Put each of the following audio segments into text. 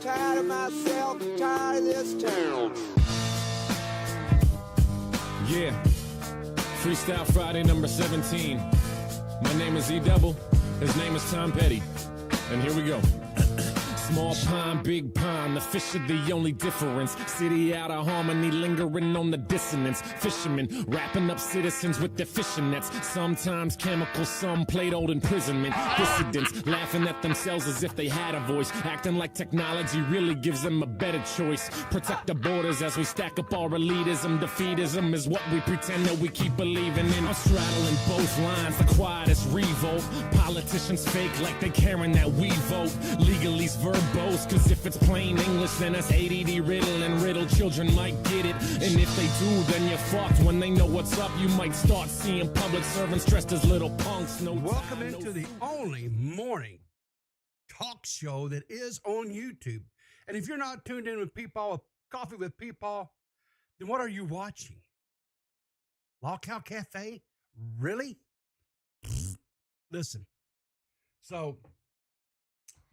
Tired of myself, tired of this town. Yeah, Freestyle Friday number 17. My name is E-Double, his name is Tom Petty, and here we go. Small pond, big pond, the fish are the only difference. City out of harmony, lingering on the dissonance. Fishermen wrapping up citizens with their fishing nets. Sometimes chemical, some played old imprisonment. Dissidents laughing at themselves as if they had a voice, acting like technology really gives them a better choice. Protect the borders as we stack up our elitism. Defeatism is what we pretend that we keep believing in. I'm straddling both lines, the quietest revolt. Politicians fake like they caring that we vote. Legalese verbose, cause if it's plain English, then that's ADD riddle, and riddle children might get it. And if they do, then you're fucked. When they know what's up, you might start seeing public servants dressed as little punks. No Welcome time, into no the food. only morning talk show that is on YouTube. And if you're not tuned in with Peepaw, Coffee with Peepaw, then what are you watching? Lockout Cafe? Really? Listen. So,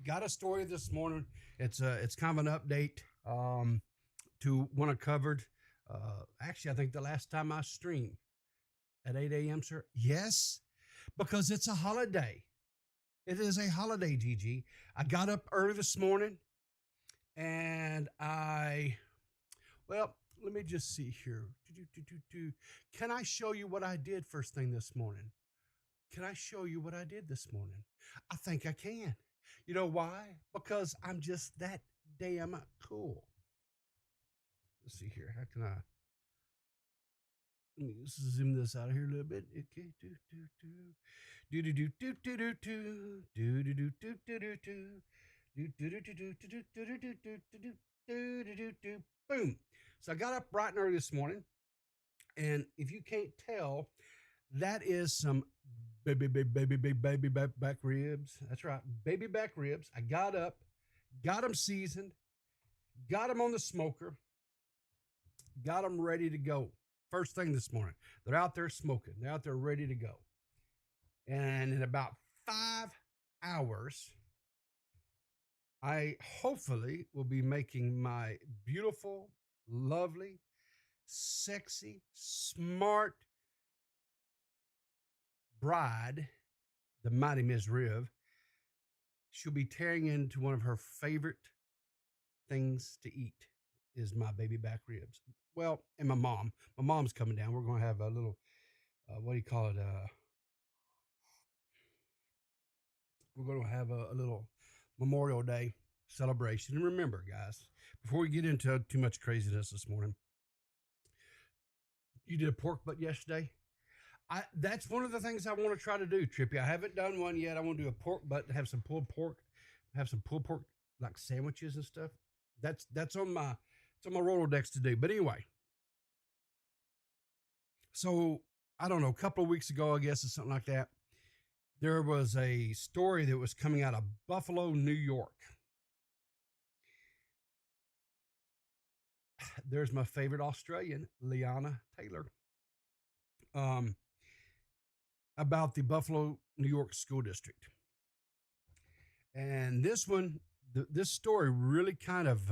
got a story this morning. It's kind of an update to one I covered. Actually, I think the last time I streamed at 8 a.m., sir. Yes, because it's a holiday. It is a holiday, Gigi. I got up early this morning, and let me just see here. Can I show you what I did first thing this morning? Can I show you what I did this morning? I think I can. You know why? Because I'm just that damn cool. Let's see here. How can I? Let me zoom this out here a little bit. Okay. Boom. So I got up bright and early this morning, and if you can't tell, that is some baby back ribs. That's right, baby back ribs. I got up, got them seasoned, got them on the smoker, got them ready to go. First thing this morning, they're out there smoking. They're out there ready to go. And in about 5 hours, I hopefully will be making my beautiful, lovely, sexy, smart bride, the mighty Ms. Riv. She'll be tearing into one of her favorite things to eat is my baby back ribs. Well, and my mom. My mom's coming down. We're going to have a little, what do you call it? We're going to have a little Memorial Day celebration. And remember, guys, before we get into too much craziness this morning, you did a pork butt yesterday. That's one of the things I want to try to do, Trippy. I haven't done one yet. I want to do a pork butt, have some pulled pork like sandwiches and stuff. That's on my Rolodex to do. But anyway, so I don't know, a couple of weeks ago, I guess, or something like that, there was a story that was coming out of Buffalo, New York. There's my favorite Australian, Liana Taylor. About the Buffalo, New York school district. And this one, this story really kind of,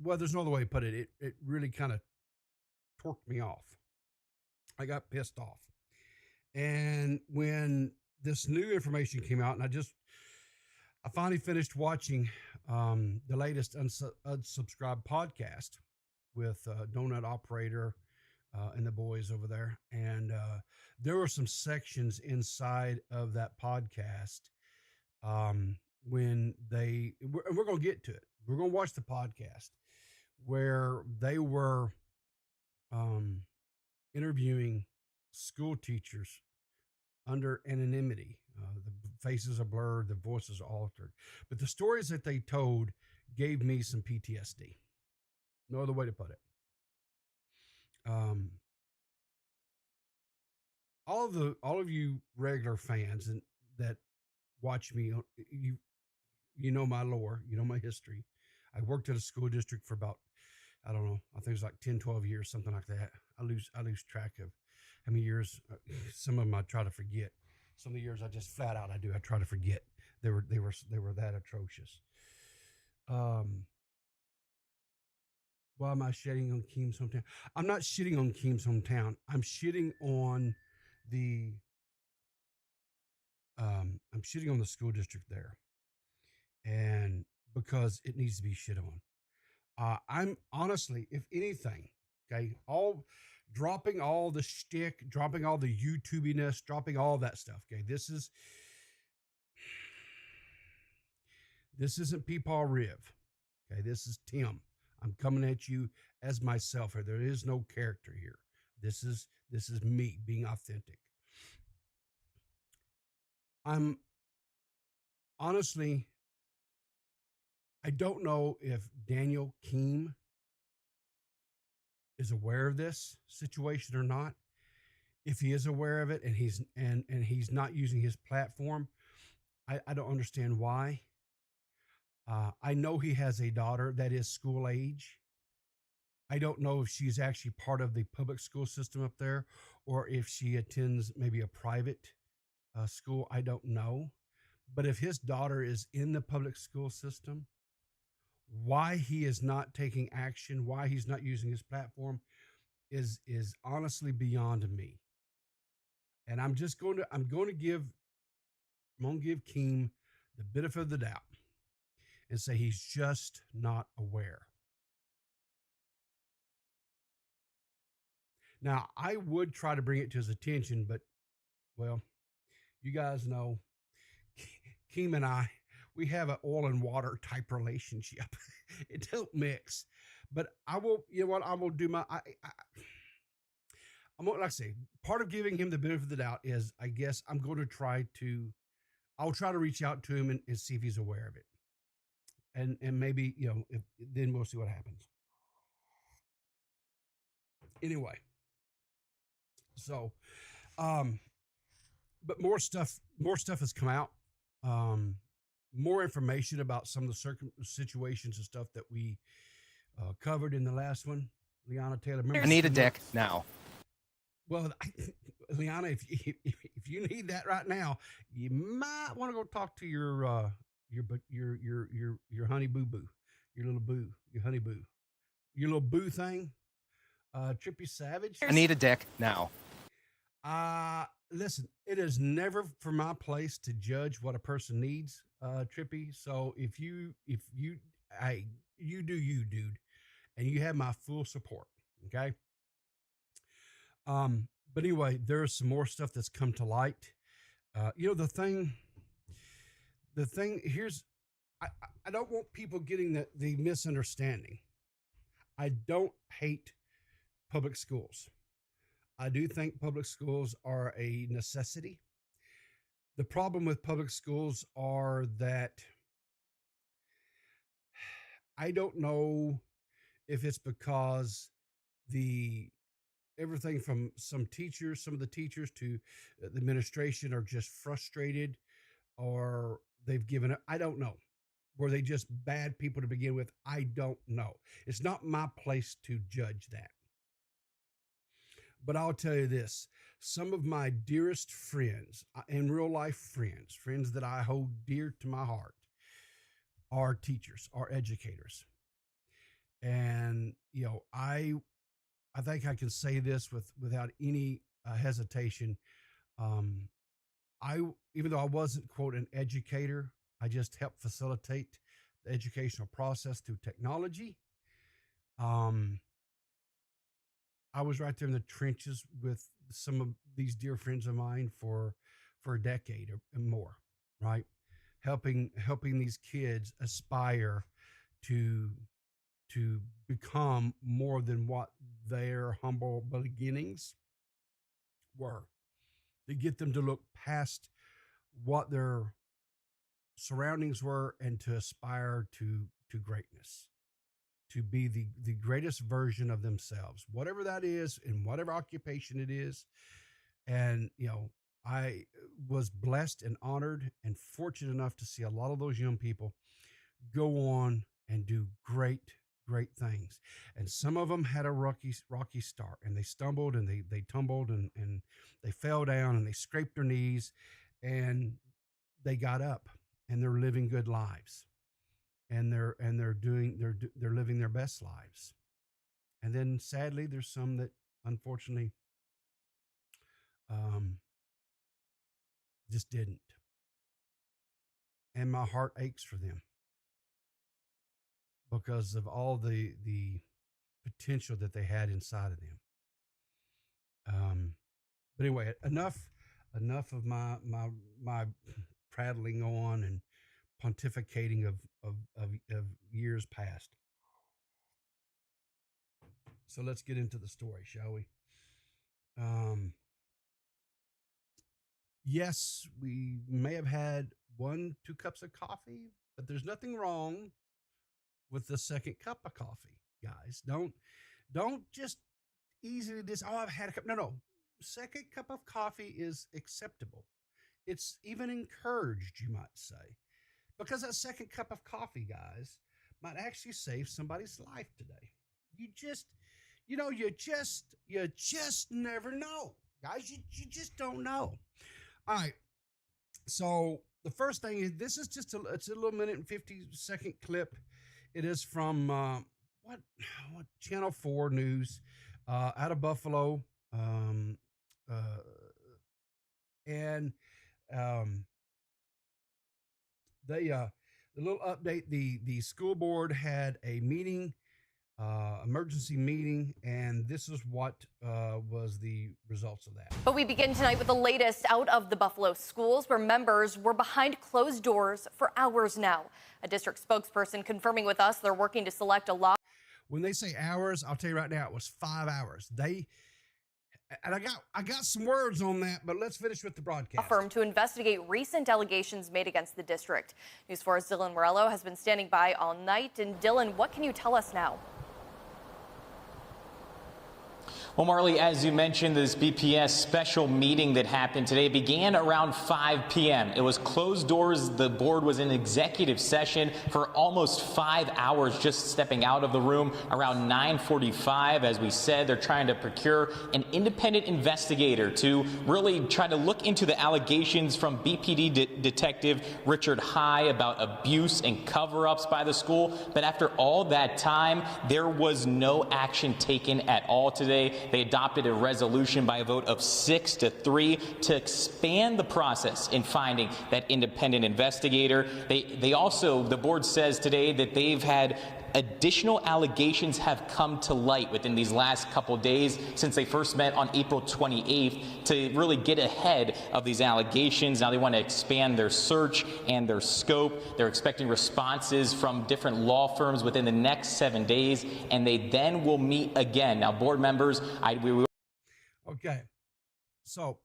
there's no other way to put it. It really kind of torqued me off. I got pissed off. And when this new information came out, and I finally finished watching the latest unsubscribed podcast with Donut Operator and the boys over there. And there were some sections inside of that podcast when and we're going to get to it. We're going to watch the podcast where they were interviewing school teachers under anonymity. The faces are blurred, the voices are altered. But the stories that they told gave me some PTSD. No other way to put it. All of you regular fans and that watch me, you know my lore, you know my history. I worked at a school district for about, I don't know, I think it was like 10, 12 years, something like that. I lose track of how many years. Some of them I try to forget. Some of the years I just flat out I try to forget. They were that atrocious. Why am I shitting on Keem's hometown? I'm not shitting on Keem's hometown. I'm shitting on the I'm shitting on the school district there, and because it needs to be shit on. I'm honestly, if anything, okay, all dropping all the shtick, dropping all the YouTubiness, dropping all that stuff. Okay, this isn't Peepaw Riv. Okay, this is Tim. I'm coming at you as myself here. There is no character here. This is me being authentic. I'm honestly, I don't know if Daniel Keem is aware of this situation or not. If he is aware of it and he's not using his platform, I don't understand why. I know he has a daughter that is school age. I don't know if she's actually part of the public school system up there or if she attends maybe a private school. I don't know. But if his daughter is in the public school system, why he is not taking action, why he's not using his platform is honestly beyond me. And I'm going to give Keem the benefit of the doubt and say he's just not aware. Now, I would try to bring it to his attention, but, well, you guys know Keem and I, we have an oil and water type relationship. It don't mix. But I will, you know what, I will do I'm like I say, part of giving him the benefit of the doubt is, I guess I'll try to reach out to him and see if he's aware of it. And maybe, then we'll see what happens. Anyway. So, but more stuff has come out. More information about some of the situations and stuff that we covered in the last one. Liana Taylor, I need a dick now. Well, Liana, if you need that right now, you might want to go talk to your honey boo boo, your little boo, your honey boo, your little boo thing. Trippy Savage. I need a dick now. Listen, it is never for my place to judge what a person needs, Trippy. So if you do you, dude, and you have my full support. Okay. But anyway, there's some more stuff that's come to light. The thing here's, I don't want people getting the misunderstanding. I don't hate public schools. I do think public schools are a necessity. The problem with public schools are that I don't know if it's because everything from some of the teachers to the administration are just frustrated, or they've given up. I don't know. Were they just bad people to begin with? I don't know. It's not my place to judge that. But I'll tell you this, some of my dearest friends, in real life friends that I hold dear to my heart, are teachers, are educators. And, I think I can say this without any hesitation. Even though I wasn't, quote, an educator, I just helped facilitate the educational process through technology. I was right there in the trenches with some of these dear friends of mine for a decade or more, right? Helping these kids aspire to become more than what their humble beginnings were, to get them to look past what their surroundings were and to aspire to greatness, to be the greatest version of themselves, whatever that is, in whatever occupation it is. And, I was blessed and honored and fortunate enough to see a lot of those young people go on and do great things. And some of them had a rocky start, and they stumbled and they tumbled and they fell down and they scraped their knees and they got up. and they're living good lives, and they're living their best lives. And then sadly, there's some that unfortunately just didn't. And my heart aches for them because of all the potential that they had inside of them. But anyway, enough of my prattling on and pontificating of years past. So let's get into the story, shall we? Yes, we may have had 1-2 cups of coffee, but there's nothing wrong with the second cup of coffee, guys. Don't just easily I've had a cup. No. Second cup of coffee is acceptable. It's even encouraged, you might say, because that second cup of coffee, guys, might actually save somebody's life today. You just never know, guys. You just don't know. All right. So the first thing is, this is it's a little minute and 50-second clip. It is from what Channel 4 News out of Buffalo, and the little update. The school board had a meeting. Emergency meeting, and this is what was the results of that. But we begin tonight with the latest out of the Buffalo schools, where members were behind closed doors for hours now. A district spokesperson confirming with us they're working to select a law. When they say hours, I'll tell you right now, it was 5 hours. I got some words on that, but let's finish with the broadcast. Firm to investigate recent allegations made against the district. News 4's Dylan Morello has been standing by all night. And Dylan, what can you tell us now? Well, Marley, as you mentioned, this BPS special meeting that happened today began around 5 p.m. It was closed doors. The board was in executive session for almost 5 hours, just stepping out of the room around 9:45. As we said, they're trying to procure an independent investigator to really try to look into the allegations from BPD Detective Richard High about abuse and cover-ups by the school. But after all that time, there was no action taken at all today. They adopted a resolution by a vote of 6-3 to expand the process in finding that independent investigator. They also, the board says today that they've had additional allegations have come to light within these last couple days since they first met on April 28th to really get ahead of these allegations. Now they want to expand their search and their scope. They're expecting responses from different law firms within the next 7 days, and they then will meet again. Now, board members, Okay, so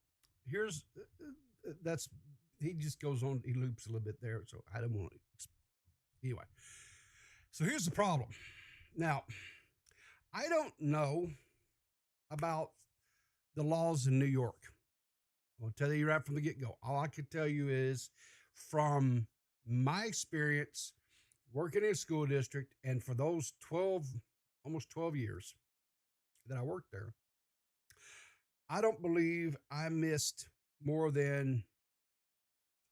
here's he just goes on, he loops a little bit there, so I don't want to. Anyway, so here's the problem. Now, I don't know about the laws in New York. I'll tell you right from the get-go. All I can tell you is from my experience working in a school district, and for those almost 12 years that I worked there, I don't believe I missed more than,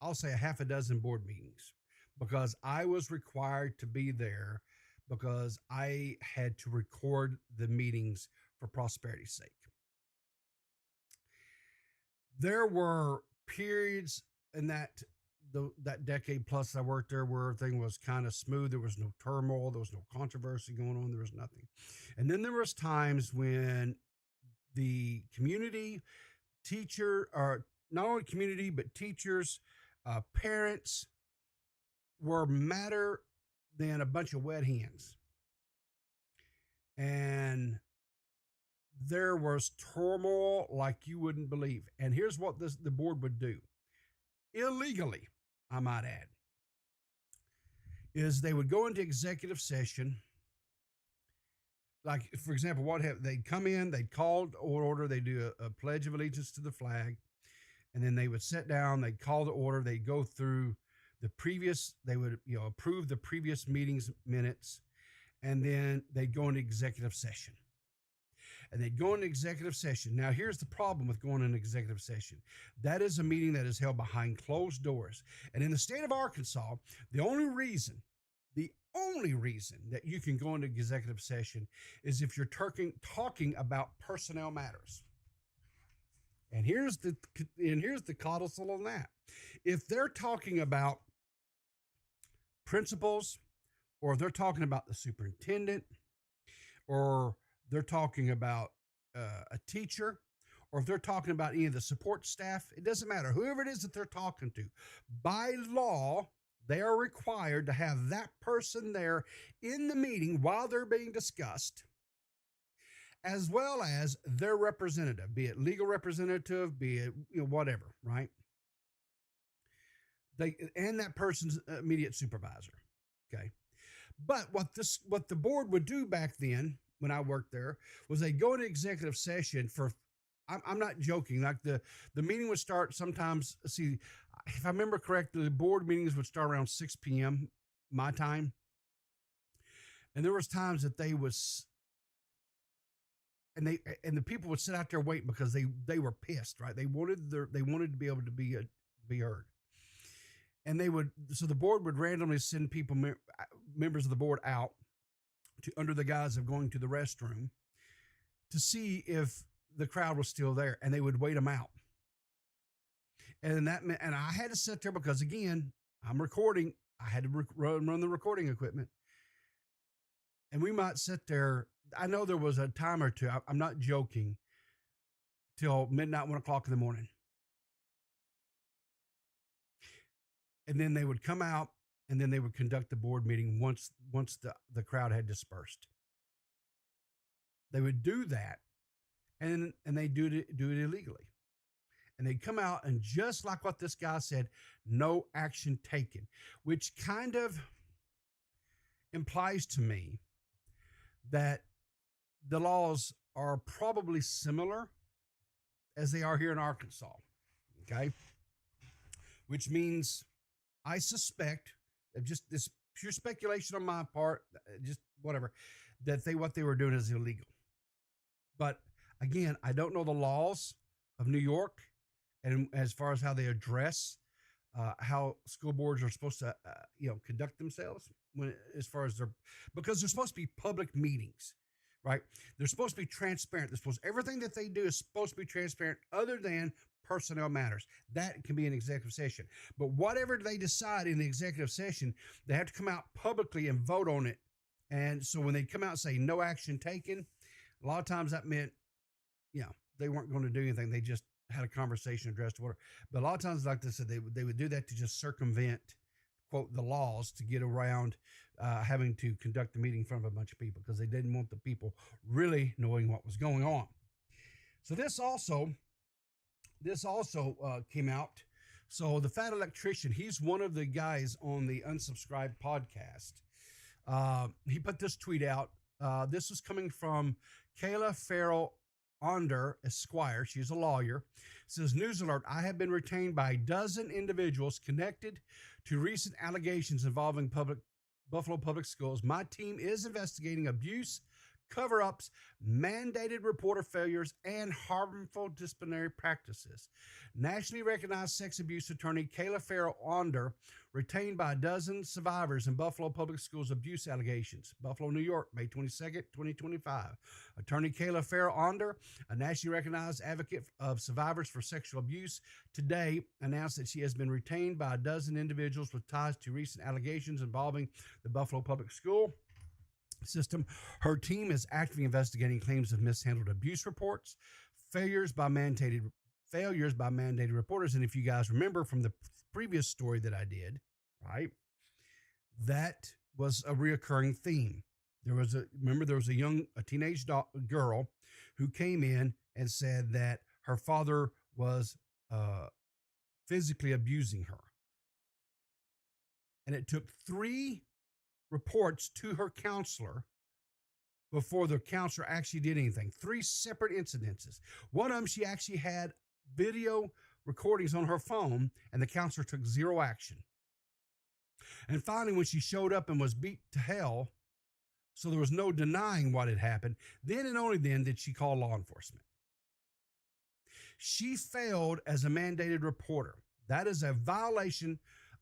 I'll say, a half a dozen board meetings, because I was required to be there because I had to record the meetings for prosperity's sake. There were periods in that decade plus I worked there where everything was kind of smooth. There was no turmoil. There was no controversy going on. There was nothing. And then there was times when the community, or not only community, but teachers, parents were madder than a bunch of wet hens. And there was turmoil like you wouldn't believe. And here's what the board would do. Illegally, I might add, is they would go into executive session. Like, for example, they'd come in, they'd call to order, they'd do a pledge of allegiance to the flag, and then they would sit down, they'd call to order, they'd go through they would approve the previous meeting's minutes, and then they'd go into executive session. and they'd go into executive session. Now, here's the problem with going into executive session. That is a meeting that is held behind closed doors. And in the state of Arkansas, the only reason that you can go into executive session is if you're talking about personnel matters. And here's the codicil on that. If they're talking about principals, or they're talking about the superintendent, or they're talking about a teacher, or if they're talking about any of the support staff, it doesn't matter. Whoever it is that they're talking to, by law, they are required to have that person there in the meeting while they're being discussed, as well as their representative, be it legal representative, be it whatever, right? And that person's immediate supervisor. Okay. But what the board would do back then when I worked there was they go into executive session for, I'm not joking, like the meeting would start sometimes, see, if I remember correctly, the board meetings would start around 6 p.m. my time. And there was times that they was, and the people would sit out there waiting because they were pissed, right? They wanted to be able to be heard. And so the board would randomly send people, members of the board out under the guise of going to the restroom to see if the crowd was still there, and they would wait them out. And that meant, and I had to sit there because, again, I'm recording. I had to run the recording equipment. And we might sit there. I know there was a time or two, I'm not joking, till midnight, 1 o'clock in the morning. And then they would come out, and then they would conduct the board meeting once the crowd had dispersed. They would do that, and they do it illegally. And they'd come out, and just like what this guy said, no action taken, which kind of implies to me that the laws are probably similar as they are here in Arkansas. Okay. Which means I suspect, just this pure speculation on my part, just whatever, that what they were doing is illegal. But again, I don't know the laws of New York, and as far as how they address how school boards are supposed to, conduct themselves because they're supposed to be public meetings, right? They're supposed to be transparent. Everything that they do is supposed to be transparent, other than personnel matters. That can be an executive session. But whatever they decide in the executive session, they have to come out publicly and vote on it. And so when they come out and say no action taken, a lot of times that meant, they weren't going to do anything. They just had a conversation, addressed water. But a lot of times, like I said, they would do that to just circumvent, quote, the laws, to get around having to conduct the meeting in front of a bunch of people, because they didn't want the people really knowing what was going on. So this also came out. So the Fat Electrician, he's one of the guys on the Unsubscribed podcast. He put this tweet out. This was coming from Kayla Farrell Onder Esquire. She's a lawyer. It says, news alert, I have been retained by a dozen individuals connected to recent allegations involving Buffalo Public Schools. My team is investigating abuse, cover-ups, mandated reporter failures, and harmful disciplinary practices. Nationally recognized sex abuse attorney Kayla Farrell Onder, retained by a dozen survivors in Buffalo Public Schools abuse allegations. Buffalo, New York, May 22nd, 2025. Attorney Kayla Farrell Onder, a nationally recognized advocate of survivors for sexual abuse, today announced that she has been retained by a dozen individuals with ties to recent allegations involving the Buffalo Public School system. Her team is actively investigating claims of mishandled abuse reports, failures by mandated reporters. And if you guys remember from the previous story that I did, right, that was a reoccurring theme. There was a teenage girl who came in and said that her father was physically abusing her. And it took 3 reports to her counselor before the counselor actually did anything. 3 separate incidences. One of them, she actually had video recordings on her phone, and the counselor took 0 action. And finally, when she showed up and was beat to hell, So there was no denying what had happened. Then and only then did she call law enforcement. She failed as a mandated reporter. That is a violation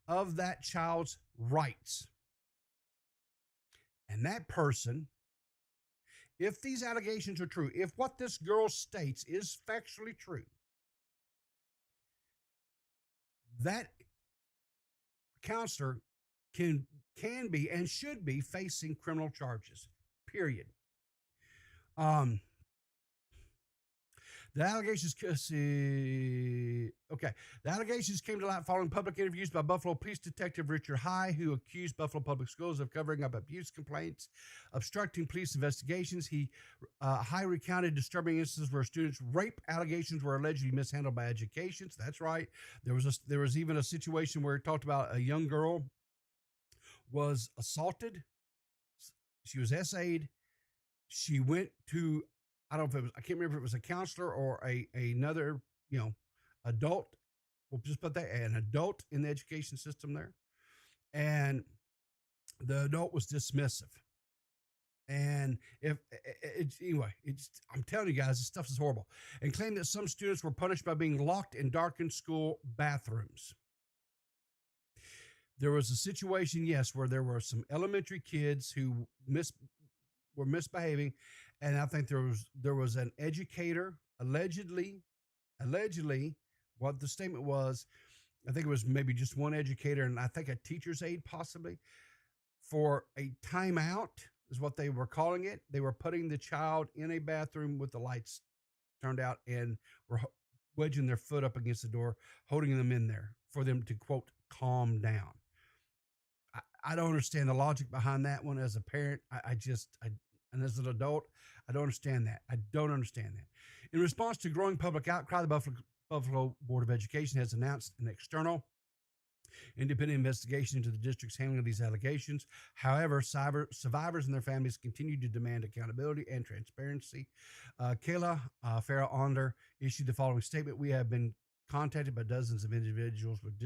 of that child's rights. And that person, if these allegations are true, if what this girl states is factually true, that counselor can be and should be facing criminal charges, period. The allegations, the allegations came to light following public interviews by Buffalo Police Detective Richard High, who accused Buffalo Public Schools of covering up abuse complaints, obstructing police investigations. High recounted disturbing instances where students' rape allegations were allegedly mishandled by educations. That's right. There was even a situation where it talked about a young girl was assaulted. She was essayed. She went to, I can't remember if it was a counselor or another, adult. We'll just put that, an adult in the education system there. And the adult was dismissive. And I'm telling you guys, this stuff is horrible. And claimed that some students were punished by being locked in darkened school bathrooms. There was a situation, yes, where there were some elementary kids who were misbehaving. And I think there was an educator, allegedly, what the statement was, I think it was maybe just one educator and I think a teacher's aide possibly, for a timeout is what they were calling it. They were putting the child in a bathroom with the lights turned out and were wedging their foot up against the door, holding them in there for them to, quote, calm down. I don't understand the logic behind that one as a parent. And as an adult, I don't understand that. I don't understand that. In response to growing public outcry, the Buffalo Board of Education has announced an external independent investigation into the district's handling of these allegations. However, survivors and their families continue to demand accountability and transparency. Kayla Farrell-Onder issued the following statement. We have been contacted by dozens of individuals with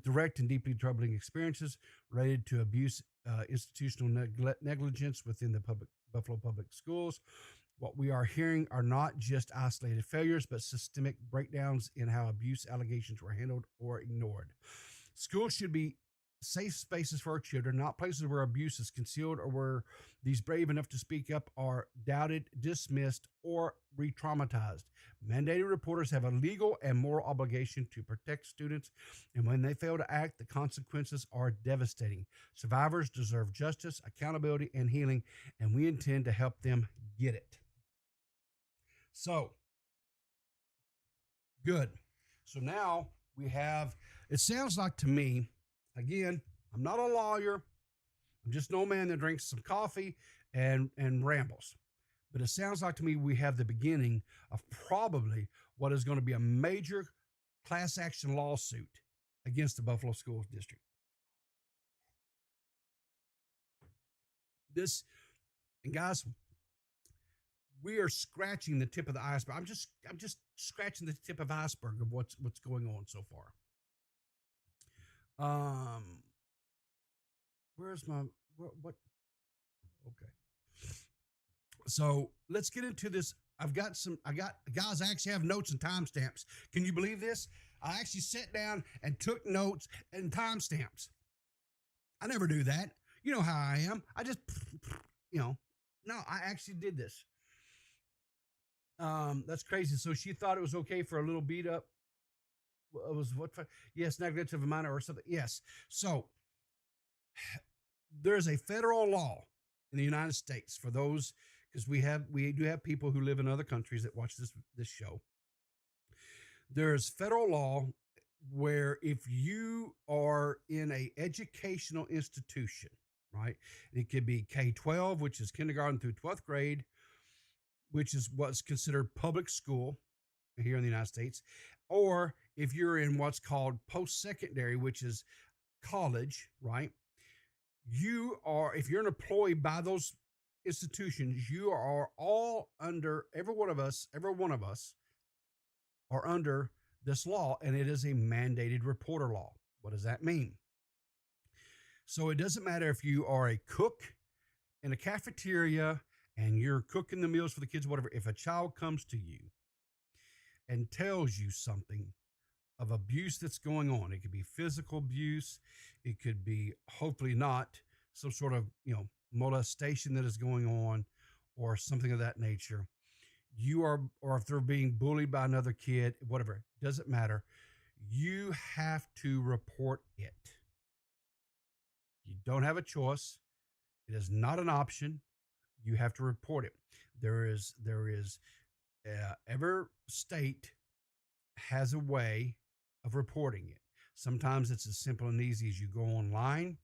direct and deeply troubling experiences related to abuse, institutional negligence within the Buffalo Public Schools. What we are hearing are not just isolated failures, but systemic breakdowns in how abuse allegations were handled or ignored. Schools should be safe spaces for our children, not places where abuse is concealed or where these brave enough to speak up are doubted, dismissed, or re-traumatized. Mandated reporters have a legal and moral obligation to protect students, and when they fail to act, the consequences are devastating. Survivors deserve justice, accountability, and healing, and we intend to help them get it. So, good. So now we have, it sounds like to me, again, I'm not a lawyer. I'm just an old man that drinks some coffee and rambles. But it sounds like to me we have the beginning of probably what is going to be a major class action lawsuit against the Buffalo School District. And guys, we are scratching the tip of the iceberg. I'm just scratching the tip of the iceberg of what's going on so far. Where's my what? Okay. So let's get into this. Guys, I actually have notes and timestamps. Can you believe this? I actually sat down and took notes and timestamps. I never do that. You know how I am. I just, no, I actually did this. That's crazy. So she thought it was okay for a little beat up. It was what? Yes, neglect of a minor or something. Yes. So there's a federal law in the United States for those, because we do have people who live in other countries that watch this show. There's federal law where if you are in a educational institution, right? It could be K-12, which is kindergarten through 12th grade, which is what's considered public school here in the United States. Or if you're in what's called post-secondary, which is college, right? If you're an employee by those institutions, you are all under, every one of us are under this law, and it is a mandated reporter law. What does that mean? So it doesn't matter if you are a cook, in a cafeteria and you're cooking the meals for the kids, whatever, if a child comes to you and tells you something of abuse that's going on, it could be physical abuse, it could be, hopefully not, some sort of, molestation that is going on or something of that nature, or if they're being bullied by another kid, whatever, it doesn't matter. You have to report it. You don't have a choice. It is not an option. You have to report it. Every state has a way of reporting it. Sometimes it's as simple and easy as you go online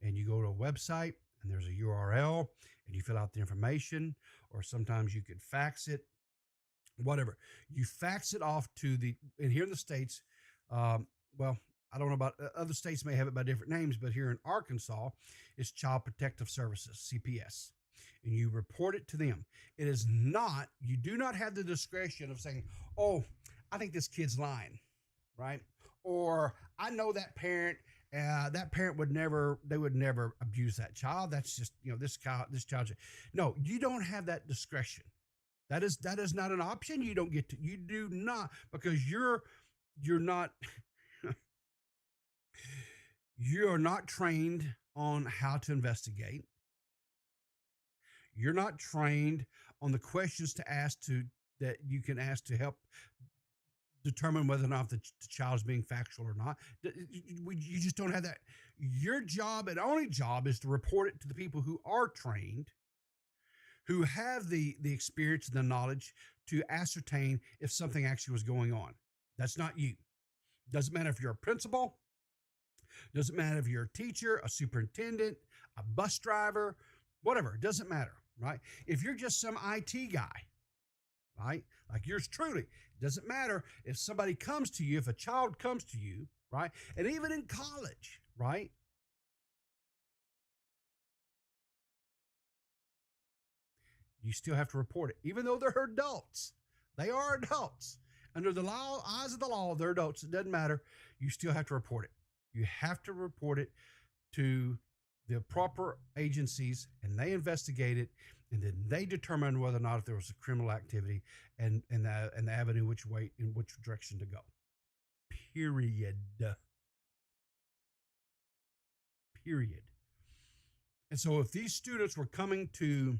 and you go to a website and there's a URL and you fill out the information, or sometimes you could fax it, whatever. You fax it off to and here in the States, well, I don't know about other states may have it by different names, but here in Arkansas, it's Child Protective Services, CPS, and you report it to them. It is not, you do not have the discretion of saying, oh, I think this kid's lying, right? Or I know that parent would never abuse that child. That's just, this child. No, you don't have that discretion. That is not an option. You do not, because you're not, you're not trained on how to investigate. You're not trained on the questions to ask that you can ask to help determine whether or not the child is being factual or not. You just don't have that. Your job and only job is to report it to the people who are trained, who have the experience and the knowledge to ascertain if something actually was going on. That's not you. Doesn't matter if you're a principal. Doesn't matter if you're a teacher, a superintendent, a bus driver, whatever. It doesn't matter, right? If you're just some IT guy, right, like yours truly, it doesn't matter if somebody comes to you, if a child comes to you, right, and even in college, right, you still have to report it, even though they're adults. They are adults. Under the law, eyes of the law, they're adults. It doesn't matter. You still have to report it. You have to report it to the proper agencies, and they investigate it, and then they determine whether or not if there was a criminal activity and the avenue in which direction to go. Period. And so if these students were coming to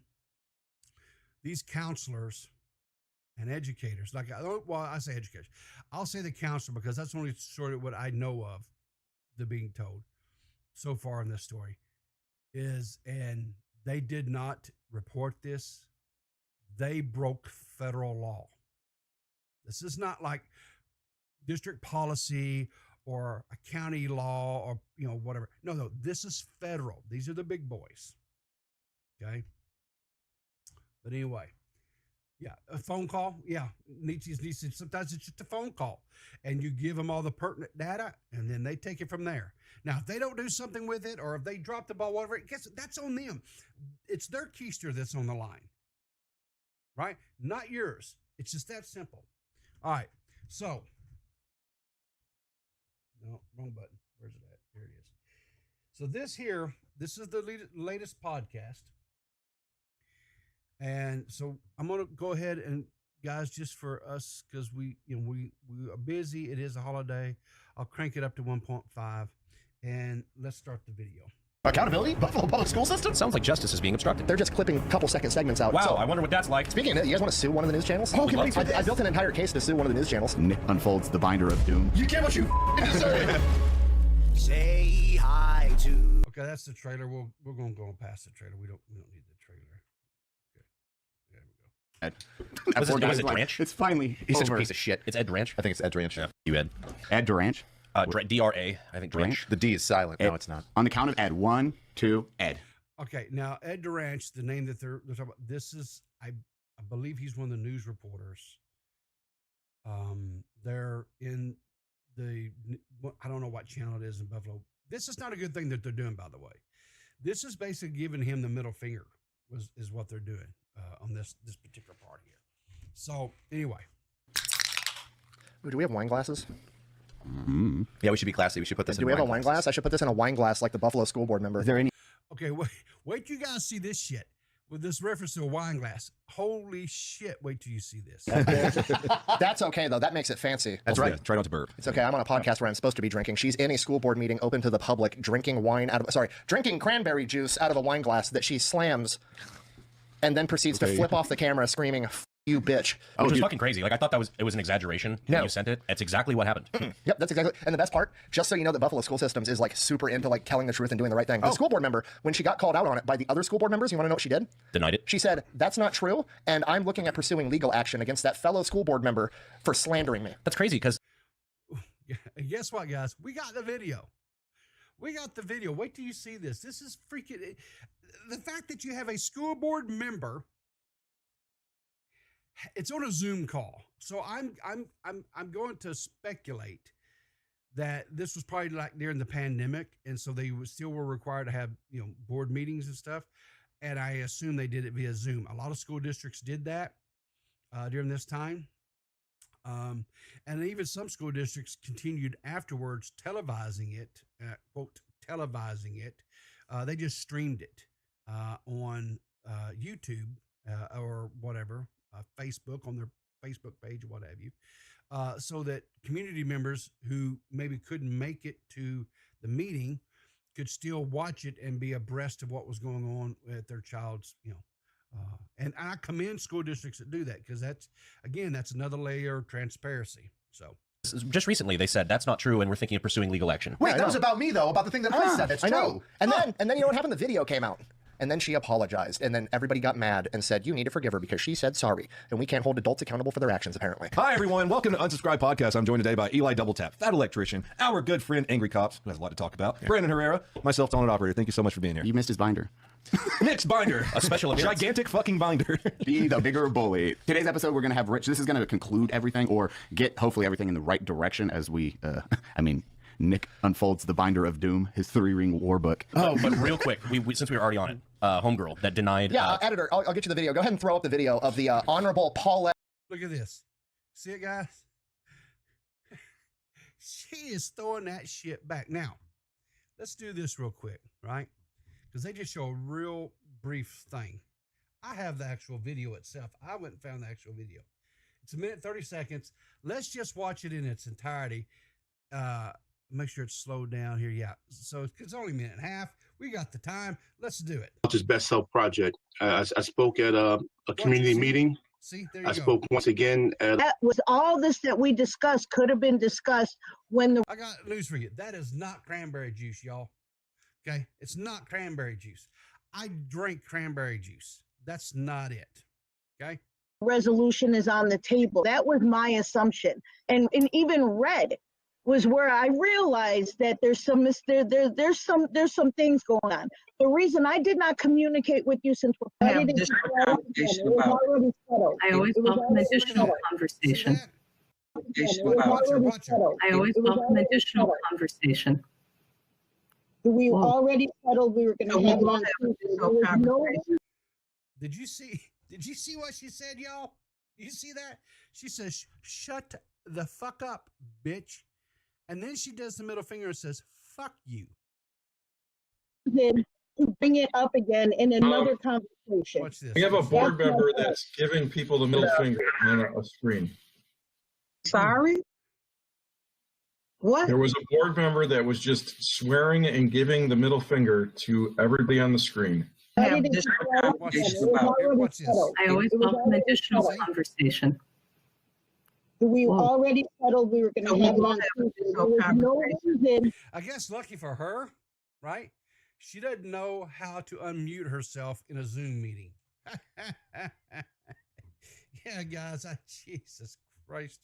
these counselors and educators, I say educators, I'll say the counselor because that's only sort of what I know of the being told so far in this story and they did not report this. They broke federal law. This is not like district policy or a county law or, whatever. No, this is federal. These are the big boys. Okay. But anyway, yeah, a phone call. Yeah. Sometimes it's just a phone call and you give them all the pertinent data and then they take it from there. Now, if they don't do something with it or if they drop the ball, whatever, that's on them. It's their keister that's on the line, right? Not yours. It's just that simple. All right. So, no, wrong button. Where's it at? Here it is. So this is the latest podcast. And so I'm going to go ahead and guys, just for us, because we are busy. It is a holiday. I'll crank it up to 1.5 and let's start the video. Accountability? Buffalo Public School System? Sounds like justice is being obstructed. They're just clipping a couple second segments out. Wow, So, I wonder what that's like. speaking of that, you guys want to sue one of the news channels? Oh, can we do I built an entire case to sue one of the news channels. Nick unfolds the binder of doom. You get what you deserve. Say hi to. Okay, that's the trailer. We're going to go past the trailer. We don't need the trailer. Okay, there we go. Was it Dranch? It's finally He's such a over. piece of shit. It's Ed Dranch. I think it's Ed Ranch. Yeah. You Ed. Ed Duranch. D-R-A. I think Dranch. The D is silent. Ed. No, it's not. On the count of Ed. 1, 2, Ed. Okay, now Ed Duranch, the name that they're talking about, this is, I believe he's one of the news reporters. They're in I don't know what channel it is in Buffalo. This is not a good thing that they're doing, by the way. This is basically giving him the middle finger, is what they're doing on this particular part here. So anyway, Ooh, do we have wine glasses? Yeah, we should be classy. We should put this in Do we have a wine glasses. glass? I should put this in a wine glass like the Buffalo School Board member. Is there any? Okay, wait till you guys see this shit with this reference to a wine glass. Holy shit, wait till you see this. That's okay, though. That makes it fancy. That's right. Try not to burp. It's okay. I'm on a podcast where I'm supposed to be drinking. She's in a school board meeting open to the public, drinking cranberry juice out of a wine glass that she slams and then proceeds to flip off the camera screaming, "F you, bitch." Which was fucking crazy. Like, I thought it was an exaggeration when you sent it. That's exactly what happened. Yep, that's exactly. And the best part, just so you know, that Buffalo School Systems is like super into like telling the truth and doing the right thing. The school board member, when she got called out on it by the other school board members, you want to know what she did? Denied it. She said, "That's not true, and I'm looking at pursuing legal action against that fellow school board member for slandering me." That's crazy because Guess what, guys? We got the video. We got the video. Wait till you see this. This is freaking the fact that you have a school board member. It's on a Zoom call, so I'm going to speculate that this was probably like during the pandemic, and so they were required to have board meetings and stuff. And I assume they did it via Zoom. A lot of school districts did that during this time, and even some school districts continued afterwards televising it. Quote televising it. They just streamed it on YouTube or whatever. Facebook on their Facebook page or what have you, so that community members who maybe couldn't make it to the meeting could still watch it and be abreast of what was going on with their child's, and I commend school districts that do that, because that's another layer of transparency. So just recently they said that's not true and we're thinking of pursuing legal action. Wait, that was about me though, about the thing that I said. It's I true. know. And then you know what happened? The video came out. And then she apologized, and then everybody got mad and said, "You need to forgive her because she said sorry, and we can't hold adults accountable for their actions, apparently." Hi, everyone. Welcome to Unsubscribed Podcast. I'm joined today by Eli Doubletap, Fat Electrician, our good friend Angry Cops, who has a lot to talk about, Brandon Herrera, myself, Talented Operator. Thank you so much for being here. You missed his binder. Nick's binder. A special appearance. Gigantic fucking binder. Be the bigger bully. Today's episode, we're going to have Rich. This is going to conclude everything or get, hopefully, everything in the right direction as we, Nick unfolds the binder of doom, his 3-ring war book. Oh, but real quick, since we were already on it, homegirl that denied. Yeah, editor, I'll get you the video. Go ahead and throw up the video of the Honorable Paulette. look at this. See it, guys? She is throwing that shit back. Now, let's do this real quick, right? Because they just show a real brief thing. I have the actual video itself. I went and found the actual video. It's 1 minute, 30 seconds. Let's just watch it in its entirety. Make sure it's slowed down here. Yeah. So it's only 1.5 minutes. We got the time. Let's do it. His Best Self Project. I spoke at a community meeting. See, there you go. I spoke once again at. That was all this that we discussed could have been discussed when the. I got news for you. That is not cranberry juice, y'all. Okay. It's not cranberry juice. I drink cranberry juice. That's not it. Okay. Resolution is on the table. That was my assumption. And even red was where I realized that there's some things going on. The reason I did not communicate with you since we're I always welcome additional conversation. I always welcome additional conversation. We already settled we were going to have one. Did you see what she said, y'all? You see that? She says, "Shut the fuck up, bitch." And then she does the middle finger and says, "Fuck you." Then to bring it up again in another conversation. Watch this. We have a board member that's giving people the middle finger on a screen. Sorry? What? There was a board member that was just swearing and giving the middle finger to everybody on the screen. I always welcome additional conversation. We already settled we were going to have one. No reason. I guess lucky for her, right? She doesn't know how to unmute herself in a Zoom meeting. Yeah, guys, Jesus Christ.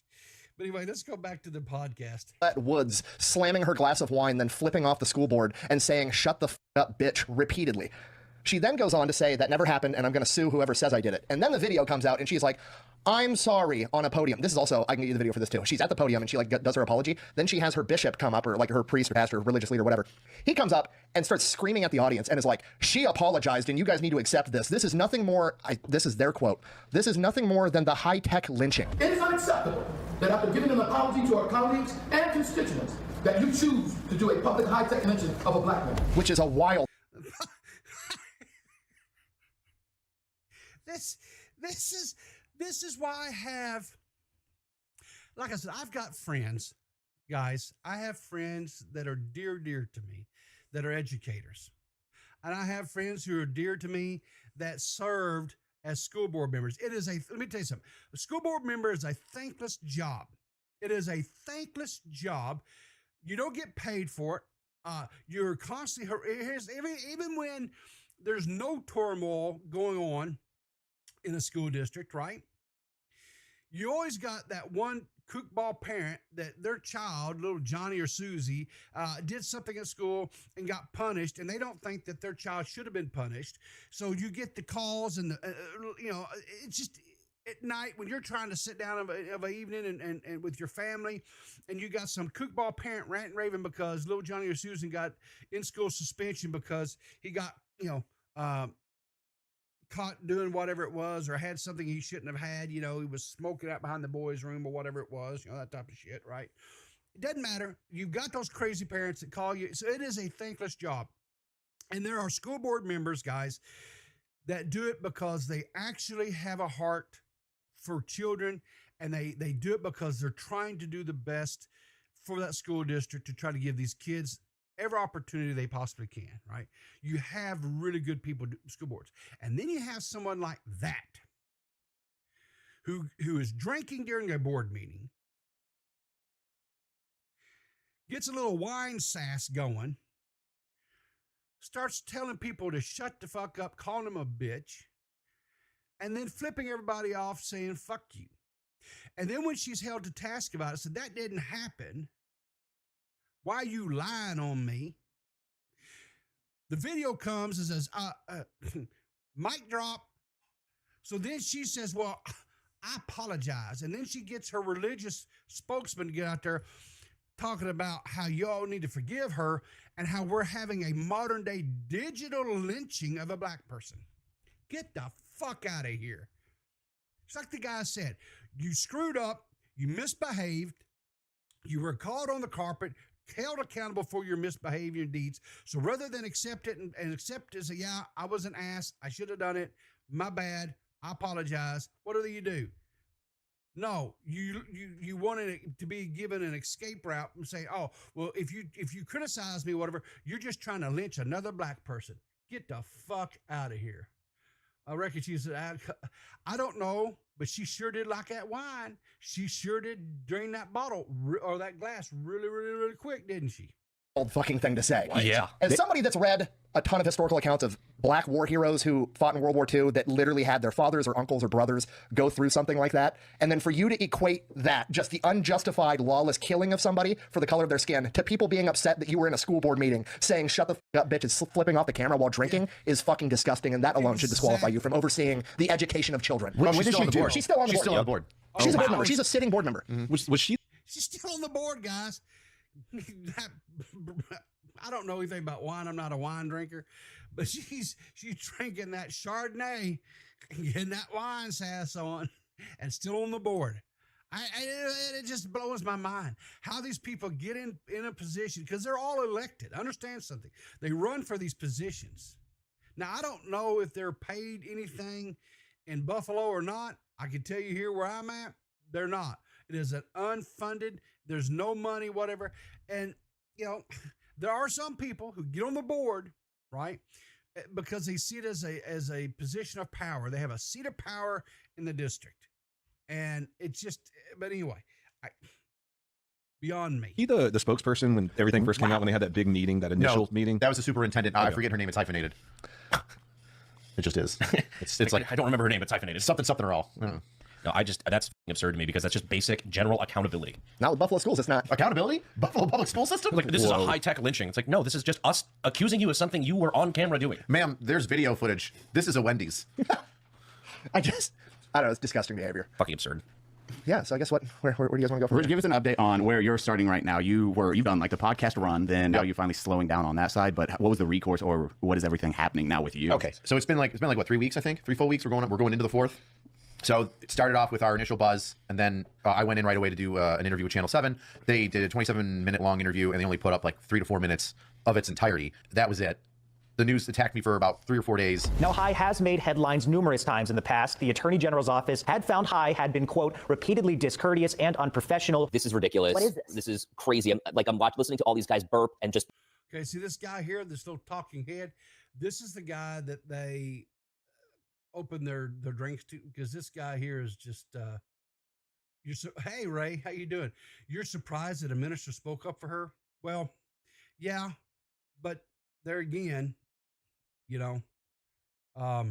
But anyway, let's go back to the podcast. Woods slamming her glass of wine, then flipping off the school board and saying, "Shut the f up, bitch," repeatedly. She then goes on to say that never happened and I'm going to sue whoever says I did it. And then the video comes out and she's like, "I'm sorry," on a podium. This is also, I can get you the video for this too. She's at the podium and she does her apology. Then she has her bishop come up, or like her priest or pastor, religious leader, whatever. He comes up and starts screaming at the audience and is like, "She apologized and you guys need to accept this. This is nothing more," this is their quote, "This is nothing more than the high-tech lynching." It is unacceptable that after giving an apology to our colleagues and constituents, that you choose to do a public high-tech lynching of a black man. Which is a wild. This is why I have, like I said, I've got friends, guys. I have friends that are dear to me, that are educators. And I have friends who are dear to me that served as school board members. Let me tell you something. A school board member is a thankless job. It is a thankless job. You don't get paid for it. You're constantly, even when there's no turmoil going on in a school district, right? You always got that one kookball parent that their child, little Johnny or Susie, did something at school and got punished, and they don't think that their child should have been punished. So you get the calls, and it's just at night when you're trying to sit down of an evening and with your family, and you got some kookball parent ranting raving because little Johnny or Susan got in school suspension because he got caught doing whatever it was, or had something he shouldn't have had. He was smoking out behind the boys' room or whatever it was, that type of shit, right? It doesn't matter. You've got those crazy parents that call you. So it is a thankless job. And there are school board members, guys, that do it because they actually have a heart for children, and they do it because they're trying to do the best for that school district to try to give these kids every opportunity they possibly can, right? You have really good people, school boards. And then you have someone like that who is drinking during a board meeting, gets a little wine sass going, starts telling people to shut the fuck up, calling them a bitch, and then flipping everybody off saying, fuck you. And then when she's held to task about it, said, that didn't happen. Why are you lying on me? The video comes and says, mic drop. So then she says, well, I apologize. And then she gets her religious spokesman to get out there talking about how y'all need to forgive her and how we're having a modern day digital lynching of a black person. Get the fuck out of here. It's like the guy said, you screwed up, you misbehaved, you were caught on the carpet, held accountable for your misbehavior and deeds. So rather than accept it and accept it as I was an ass, I should have done it, my bad, I apologize. What do you do? No, you wanted it to be given an escape route and say, oh, well, if you criticize me, whatever, you're just trying to lynch another black person. Get the fuck out of here. I reckon she said, I don't know, but she sure did like that wine. She sure did drain that bottle or that glass really, really, really quick, didn't she? Old fucking thing to say. Right. Yeah. As somebody that's read a ton of historical accounts of black war heroes who fought in World War II that literally had their fathers or uncles or brothers go through something like that, and then for you to equate that, just the unjustified, lawless killing of somebody for the color of their skin, to people being upset that you were in a school board meeting saying, shut the fuck up, bitch, is flipping off the camera while drinking, is fucking disgusting, and that alone should disqualify you from overseeing the education of children. What did she do? She's still on the board. She's still on the board. She's a board member. She's a sitting board member. Was she? She's still on the board, guys. I don't know anything about wine. I'm not a wine drinker, but she's drinking that Chardonnay and getting that wine sass on and still on the board. It just blows my mind how these people get in a position, because they're all elected. Understand something. They run for these positions. Now, I don't know if they're paid anything in Buffalo or not. I can tell you here where I'm at, they're not. It is an unfunded, there's no money, whatever. And, there are some people who get on the board, right, because they see it as a position of power. They have a seat of power in the district. And it's just, but anyway, beyond me. He the spokesperson when everything first came out, when they had that big meeting, that initial meeting? That was the superintendent. I forget her name. It's hyphenated. It just is. It's like, I don't remember her name. It's hyphenated. Something or all. No, that's absurd to me, because that's just basic general accountability. Not with Buffalo schools, it's not. Accountability? Buffalo public school system? Like, this is a high-tech lynching. It's like, no, this is just us accusing you of something you were on camera doing. Ma'am, there's video footage. This is a Wendy's. I don't know, it's disgusting behavior. Fucking absurd. Yeah, so I guess where do you guys want to go from here? Give us an update on where you're starting right now. You've done like the podcast run, then now you're finally slowing down on that side, but what was the recourse, or what is everything happening now with you? Okay, so it's been like what, 3 weeks, I think? 3 full weeks. We're going into the fourth. So it started off with our initial buzz, and then I went in right away to do an interview with Channel 7. They did a 27-minute long interview, and they only put up like 3 to 4 minutes of its entirety. That was it. The news attacked me for about 3 or 4 days. Now, High has made headlines numerous times in the past. The Attorney General's office had found High had been, quote, repeatedly discourteous and unprofessional. This is ridiculous. What is this? This is crazy. I'm listening to all these guys burp and just. Okay, see this guy here, this little talking head. This is the guy that they open their drinks to, because this guy here is just. Hey Ray, how you doing? You're surprised that a minister spoke up for her? Well, yeah, but there again, you know, I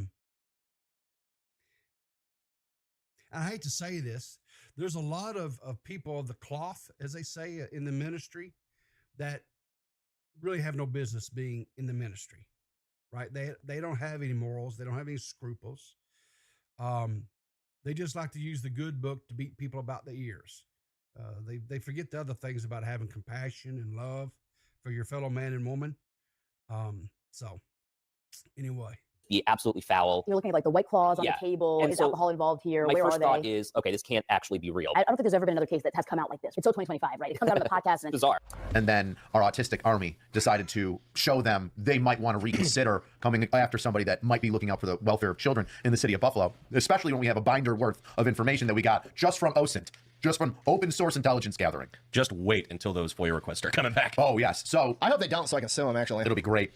hate to say this, there's a lot of people of the cloth, as they say in the ministry, that really have no business being in the ministry, right? They don't have any morals. They don't have any scruples. They just like to use the good book to beat people about the ears. They forget the other things about having compassion and love for your fellow man and woman. So anyway. Be absolutely foul. You're looking at like the White Claws on Yeah. the table. And Is so alcohol involved here? My Where first are they? thought is, okay, this can't actually be real. I don't think there's ever been another case that has come out like this. It's so 2025, right? It comes out of the podcast and Bizarre. And then our autistic army decided to show them they might want to reconsider coming after somebody that might be looking out for the welfare of children in the city of Buffalo, especially when we have a binder worth of information that we got just from OSINT, just from open source intelligence gathering. Just wait until those FOIA requests are coming back. Oh, yes. So I hope they don't so I can sue them, actually. It'll be great.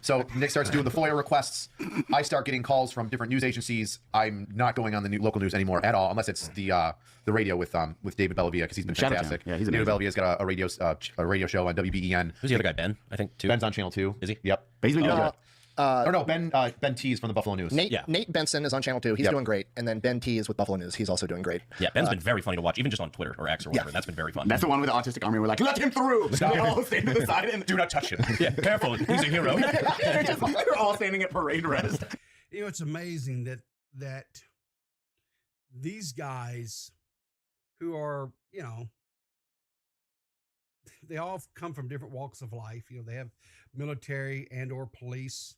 So Nick starts doing the FOIA requests. I start getting calls from different news agencies. I'm not going on the local news anymore at all, unless it's the radio with David Bellavia, because he's been fantastic. Yeah, he's David amazing. Bellavia's got a radio show on WBEN. Who's the other guy, Ben? I think too. Ben's on Channel 2. Is he? Yep. But he's been doing good. Or no, Ben T is from the Buffalo News. Nate Benson is on Channel 2. He's doing great. And then Ben T is with Buffalo News. He's also doing great. Yeah, Ben's been very funny to watch, even just on Twitter or X or whatever. That's been very fun. That's the one with the autistic army. We're like, let him through. They all stand to the side and do not touch him. Yeah, careful. He's a hero. They're all standing at parade rest. You know, it's amazing that these guys who are, you know, they all come from different walks of life. You know, they have military and or police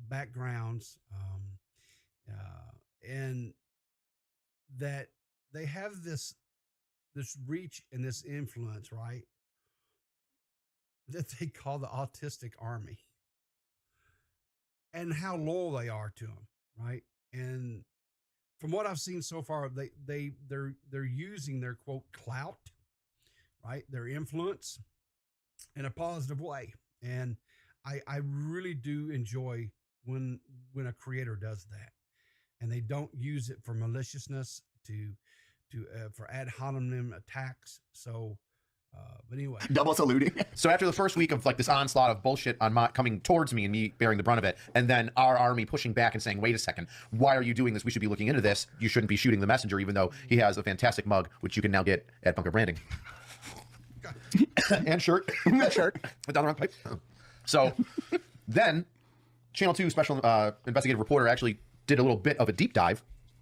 backgrounds, and that they have this reach and this influence, right? That they call the autistic army, and how loyal they are to them, right? And from what I've seen so far, they're using their quote clout, right? Their influence in a positive way. And I really do enjoy when a creator does that, and they don't use it for maliciousness for ad hominem attacks. So, but anyway, double saluting. So after the first week of like this onslaught of bullshit on coming towards me and me bearing the brunt of it, and then our army pushing back and saying, wait a second, why are you doing this? We should be looking into this. You shouldn't be shooting the messenger, even though he has a fantastic mug, which you can now get at Bunker Branding. And shirt. Shirt. Down the wrong pipe. So then Channel 2 special investigative reporter actually did a little bit of a deep dive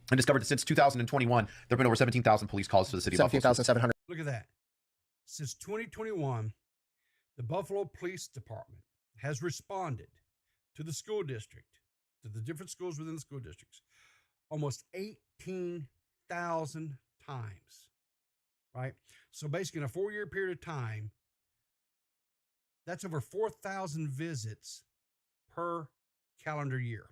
and discovered that since 2021, there have been over 17,000 police calls to the city of Buffalo. 17,700. Look at that. Since 2021, the Buffalo Police Department has responded to the school district, to the different schools within the school districts, almost 18,000 times, right? So basically in a 4-year period of time, that's over 4,000 visits per calendar year.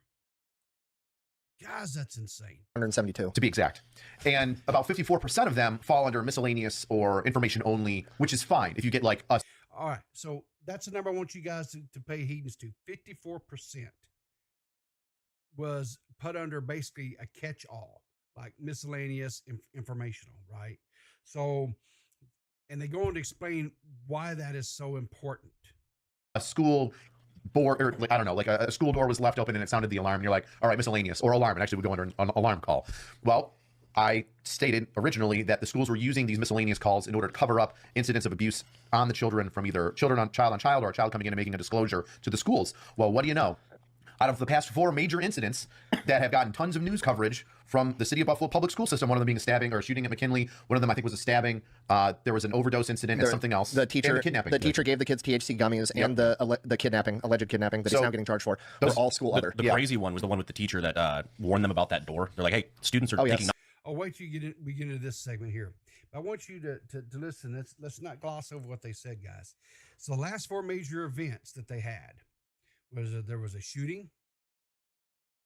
Guys, that's insane. 172. To be exact. And about 54% of them fall under miscellaneous or information only, which is fine if you get like us. All right. So that's the number I want you guys to pay heed to. 54% was put under basically a catch-all, like miscellaneous informational, right? So, and they go on to explain why that is so important. A school board, or I don't know, like a school door was left open and it sounded the alarm, and you're like, all right, miscellaneous or alarm, and actually would go under an alarm call. Well, I stated originally that the schools were using these miscellaneous calls in order to cover up incidents of abuse on the children from either child on child or a child coming in and making a disclosure to the schools. Well, what do you know? Out of the past 4 major incidents that have gotten tons of news coverage from the city of Buffalo public school system, one of them being a stabbing or a shooting at McKinley, one of them I think was a stabbing. There was an overdose incident and something else. The teacher, and the kidnapping. The teacher gave the kids THC gummies, and the alleged kidnapping that he's now getting charged for. They're all school other. The crazy one was the one with the teacher that warned them about that door. They're like, hey, students are taking. Oh, wait till we get into this segment here. I want you to listen. Let's not gloss over what they said, guys. So the last 4 major events that they had there was a shooting,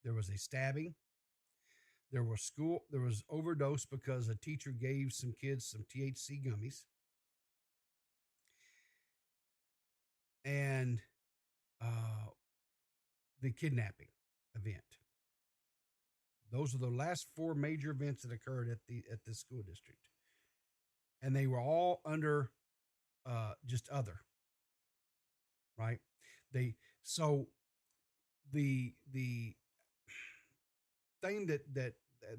there was a stabbing, there was overdose because a teacher gave some kids some THC gummies, and the kidnapping event. Those are the last 4 major events that occurred at this school district, and they were all under just other, right? The thing that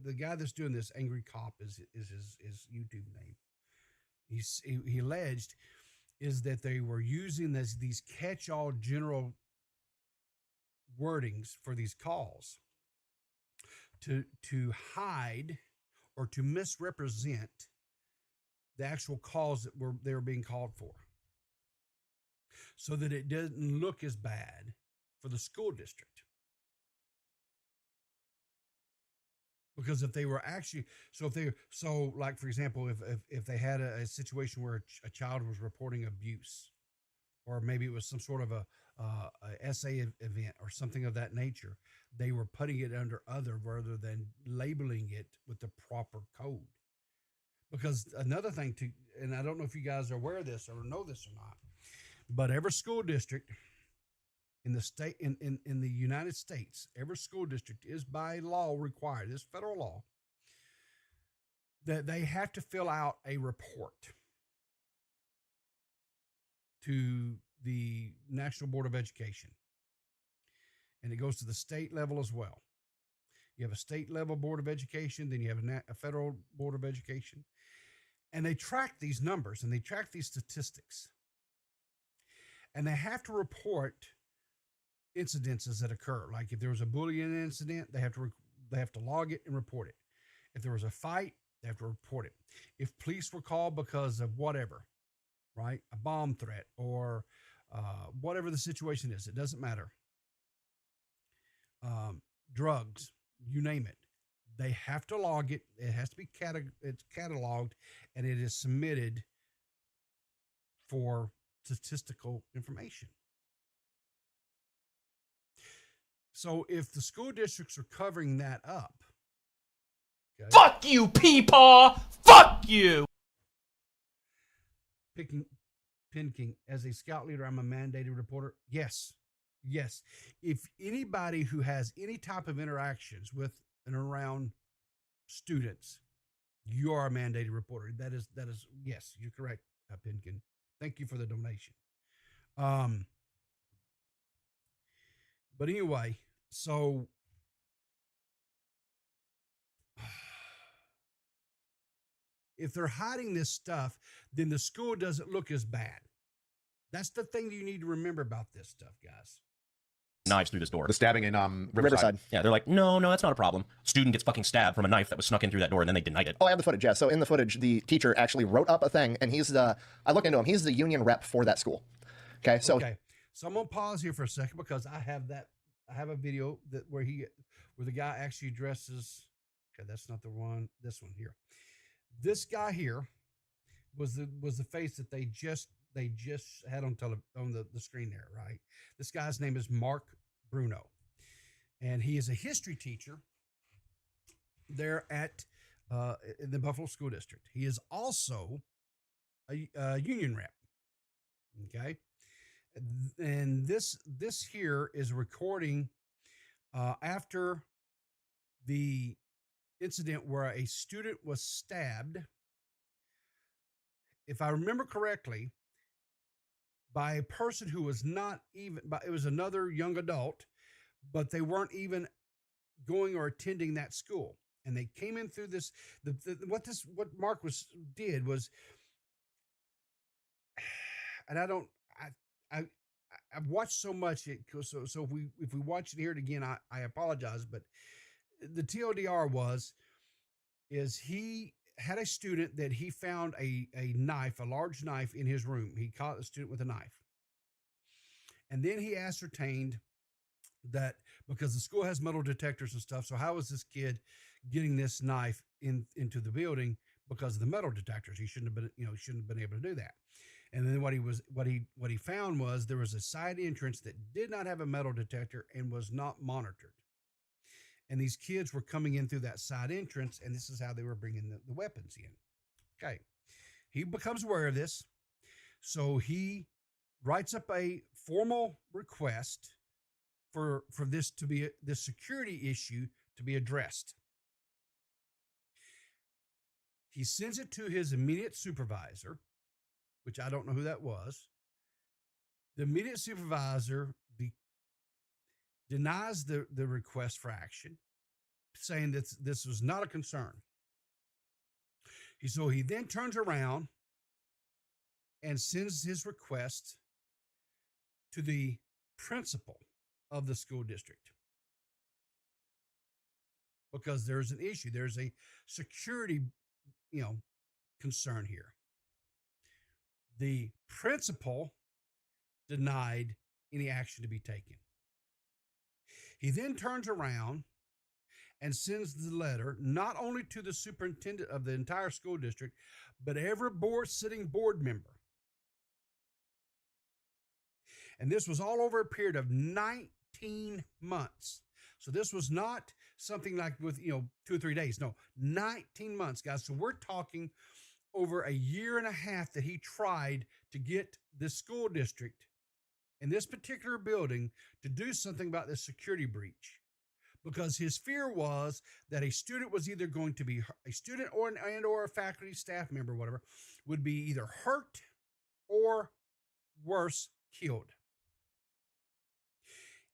the guy that's doing this, Angry Cop, is his YouTube name. He alleged is that they were using these catch-all general wordings for these calls to hide or to misrepresent the actual calls that they were being called for, so that it doesn't look as bad for the school district. Because if they were actually, like, for example, if they had a situation where a child was reporting abuse, or maybe it was some sort of a essay event or something of that nature, they were putting it under other rather than labeling it with the proper code. Because another thing and I don't know if you guys are aware of this or know this or not, but every school district in the state, in the United States, every school district is by law required, this federal law, that they have to fill out a report to the National Board of Education. And it goes to the state level as well. You have a state level Board of Education, then you have a federal Board of Education. And they track these numbers and they track these statistics. And they have to report incidences that occur. Like if there was a bullying incident, they have to log it and report it. If there was a fight, they have to report it. If police were called because of whatever, right? A bomb threat or whatever the situation is, it doesn't matter. Drugs, you name it. They have to log it. It has to be cataloged, and it is submitted for statistical information. So if the school districts are covering that up, okay, fuck you, Peepaw! Fuck you! Pinking, as a scout leader, I'm a mandated reporter. Yes. If anybody who has any type of interactions with and around students, you are a mandated reporter. That is yes, you're correct, Pinkin. Thank you for the donation. But anyway, so if they're hiding this stuff, then the school doesn't look as bad. That's the thing you need to remember about this stuff, guys. Knives through this door. The stabbing in Riverside. Yeah, they're like, no, that's not a problem. Student gets fucking stabbed from a knife that was snuck in through that door, and then they denied it. Oh, I have the footage, yeah. So in the footage, the teacher actually wrote up a thing, and I looked into him, he's the union rep for that school. Okay, so I'm gonna pause here for a second because I have a video where the guy actually addresses. Okay, that's not the one. This one here. This guy here was the face that they just had on the screen there, right? This guy's name is Mark Bruno, and he is a history teacher there at in the Buffalo School District. He is also a union rep. Okay, and this here is a recording after the incident where a student was stabbed, if I remember correctly, by a person who was not even, it was another young adult, but they weren't even going or attending that school. And they came in through this, what Mark did was, and I've watched so much, so if we watch it here again, I apologize, but the TLDR is he had a student that he found a knife, a large knife in his room. He caught the student with a knife. And then he ascertained that because the school has metal detectors and stuff, so how was this kid getting this knife into the building? Because of the metal detectors. He shouldn't have been able to do that. And then what he found was there was a side entrance that did not have a metal detector and was not monitored. And these kids were coming in through that side entrance, and this is how they were bringing the weapons in. Okay. He becomes aware of this. So he writes up a formal request for this to be this security issue to be addressed. He sends it to his immediate supervisor, which I don't know who that was. The immediate supervisor denies the request for action, saying that this was not a concern. So he then turns around and sends his request to the principal of the school district, because there's an issue. There's a security, concern here. The principal denied any action to be taken. He then turns around and sends the letter not only to the superintendent of the entire school district, but every sitting board member. And this was all over a period of 19 months. So this was not something like with, 2 or 3 days. No, 19 months, guys. So we're talking over a year and a half that he tried to get this school district in this particular building to do something about this security breach, because his fear was that a student was either going to be a student or a faculty staff member, whatever, would be either hurt or worse, killed.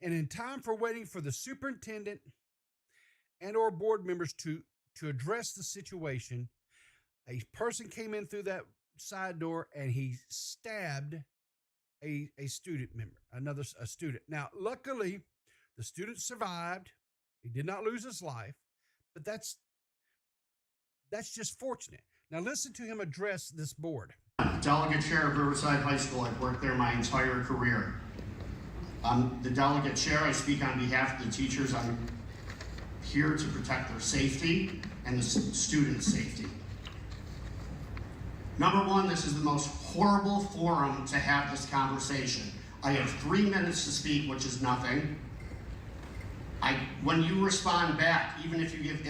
And in time for waiting for the superintendent and or board members to address the situation, a person came in through that side door and he stabbed a student member, a student. Now, luckily, the student survived. He did not lose his life, but that's just fortunate. Now, listen to him address this board. Delegate chair of Riverside High School. I've worked there my entire career. I'm the delegate chair. I speak on behalf of the teachers. I'm here to protect their safety and the students' safety. Number one, this is the most horrible forum to have this conversation. I have 3 minutes to speak, which is nothing. When you respond back, even if you give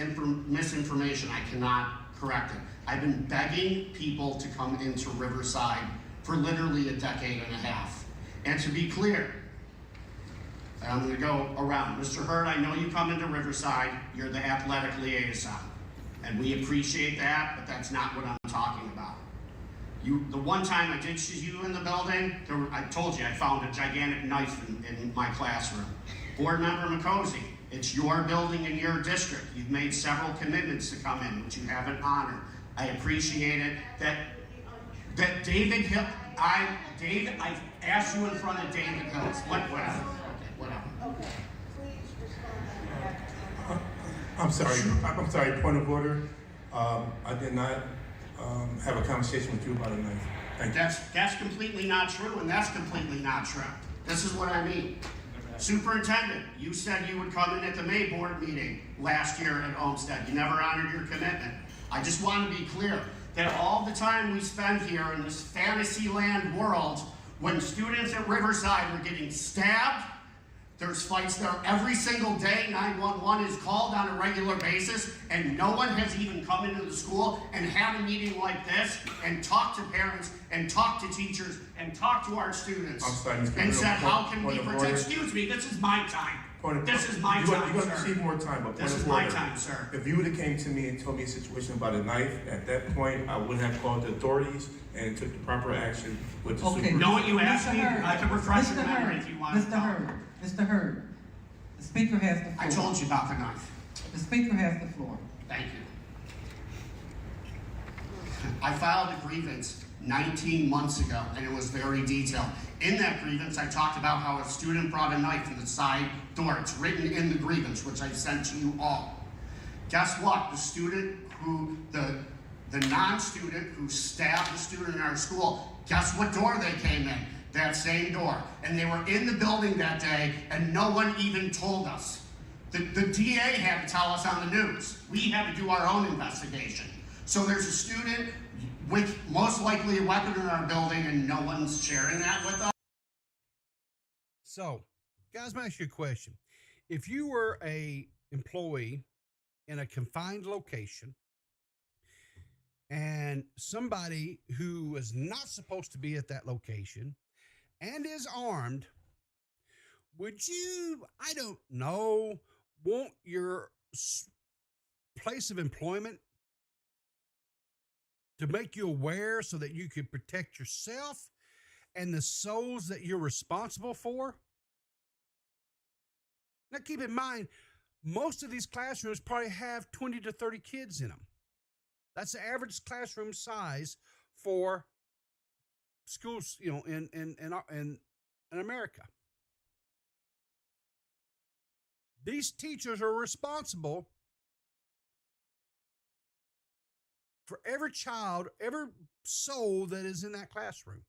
misinformation, I cannot correct it. I've been begging people to come into Riverside for literally a decade and a half. And to be clear, and I'm going to go around. Mr. Hurd, I know you come into Riverside. You're the athletic liaison. And we appreciate that, but that's not what I'm talking about. The one time I did see you in the building, I told you I found a gigantic knife in my classroom. Board member McCosey, it's your building in your district. You've made several commitments to come in, which you haven't honored. I appreciate it. That David Hill, I asked you in front of David Hills. Whatever. Okay, whatever. Okay. I'm sorry, point of order. I did not have a conversation with you about a knife. Thank you. That's completely not true, and that's completely not true. This is what I mean. Superintendent, you said you would come in at the May board meeting last year at Olmsted. You never honored your commitment. I just want to be clear that all the time we spend here in this fantasy land world, when students at Riverside are getting stabbed, there's fights there every single day. 911 is called on a regular basis, and no one has even come into the school and had a meeting like this and talked to parents and talked to teachers and talked to our students. I'm sorry, Mr. And said, how can we protect? Excuse me, this is my time. This is my time, You're going to sir. receive more time, but This is my time, sir. If you would have came to me and told me a situation about a knife, at that point, I would have called the authorities and took the proper action with the supervisor. Know what you asked me? I can refresh your memory if you want. Mr. Hurd, the speaker has the floor. I told you about the knife. The speaker has the floor. Thank you. I filed a grievance 19 months ago, and it was very detailed. In that grievance, I talked about how a student brought a knife in the side door. It's written in the grievance, which I sent to you all. Guess what? The student who, the non-student who stabbed the student in our school, guess what door they came in? That same door. And they were in the building that day, and no one even told us. The DA had to tell us on the news. We had to do our own investigation. So there's a student, with most likely a weapon in our building, and no one's sharing that with us. So, guys, let me ask you a question. If you were a employee in a confined location and somebody who is not supposed to be at that location and is armed, would you, I don't know, want your place of employment to make you aware so that you could protect yourself and the souls that you're responsible for? Now, keep in mind, most of these classrooms probably have 20 to 30 kids in them. That's the average classroom size for schools, you know, in America. These teachers are responsible for every child, every soul that is in that classroom.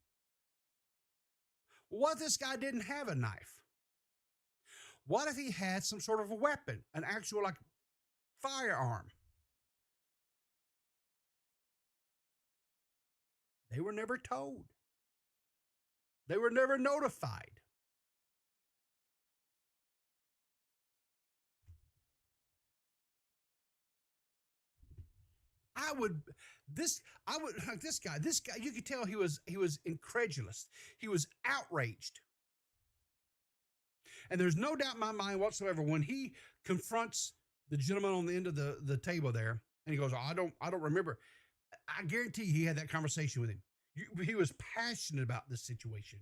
What if this guy didn't have a knife? What if he had some sort of a weapon, an actual like firearm? They were never told. They were never notified. This guy, you could tell he was incredulous. He was outraged. And there's no doubt in my mind whatsoever when he confronts the gentleman on the end of the table there, and he goes, I don't remember. I guarantee he had that conversation with him. He was passionate about this situation.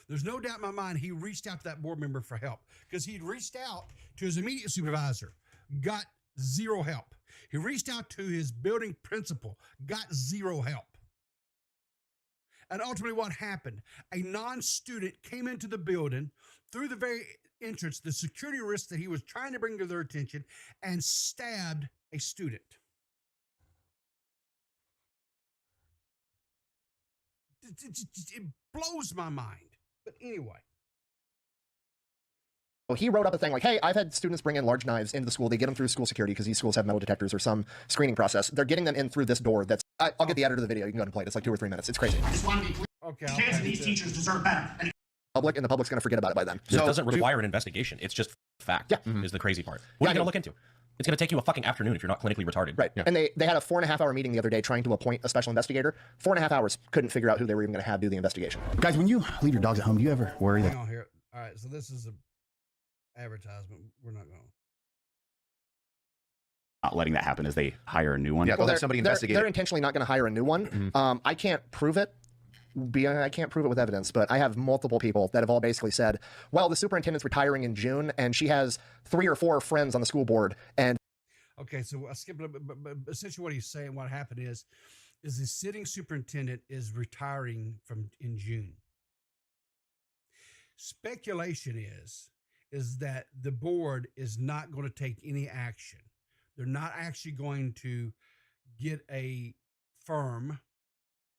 There's no doubt in my mind he reached out to that board member for help, because he'd reached out to his immediate supervisor, got zero help. He reached out to his building principal, got zero help. And ultimately what happened? A non-student came into the building through the very entrance, the security risk that he was trying to bring to their attention, and stabbed a student. It blows my mind. But anyway. He wrote up a thing like, hey, I've had students bring in large knives into the school. They get them through school security because these schools have metal detectors or some screening process. They're getting them in through this door. I'll get the editor of the video. You can go ahead and play it. It's like 2 or 3 minutes. It's crazy. I just want to be clear. Okay. Kids and these teachers deserve better. And the public's going to forget about it by then. This doesn't require an investigation. It's just fact. Is the crazy part. What are you going to look into? It's going to take you a fucking afternoon if you're not clinically retarded. Right. Yeah. And they had a 4.5-hour meeting the other day trying to appoint a special investigator. 4.5 hours, couldn't figure out who they were even going to have do the investigation. Guys, when you leave your dogs at home, do you ever worry Hang on here. All right, so this is a advertisement. We're not going to. Not letting that happen as they hire a new one? Yeah, well, somebody investigate. They're intentionally not going to hire a new one. I can't prove it. I can't prove it with evidence, but I have multiple people that have all basically said, well, the superintendent's retiring in June, and she has 3 or 4 friends on the school board. And okay, so I skipped a little bit, but essentially what he's saying, what happened is the sitting superintendent is retiring in June. Speculation is that the board is not going to take any action. They're not actually going to get a firm,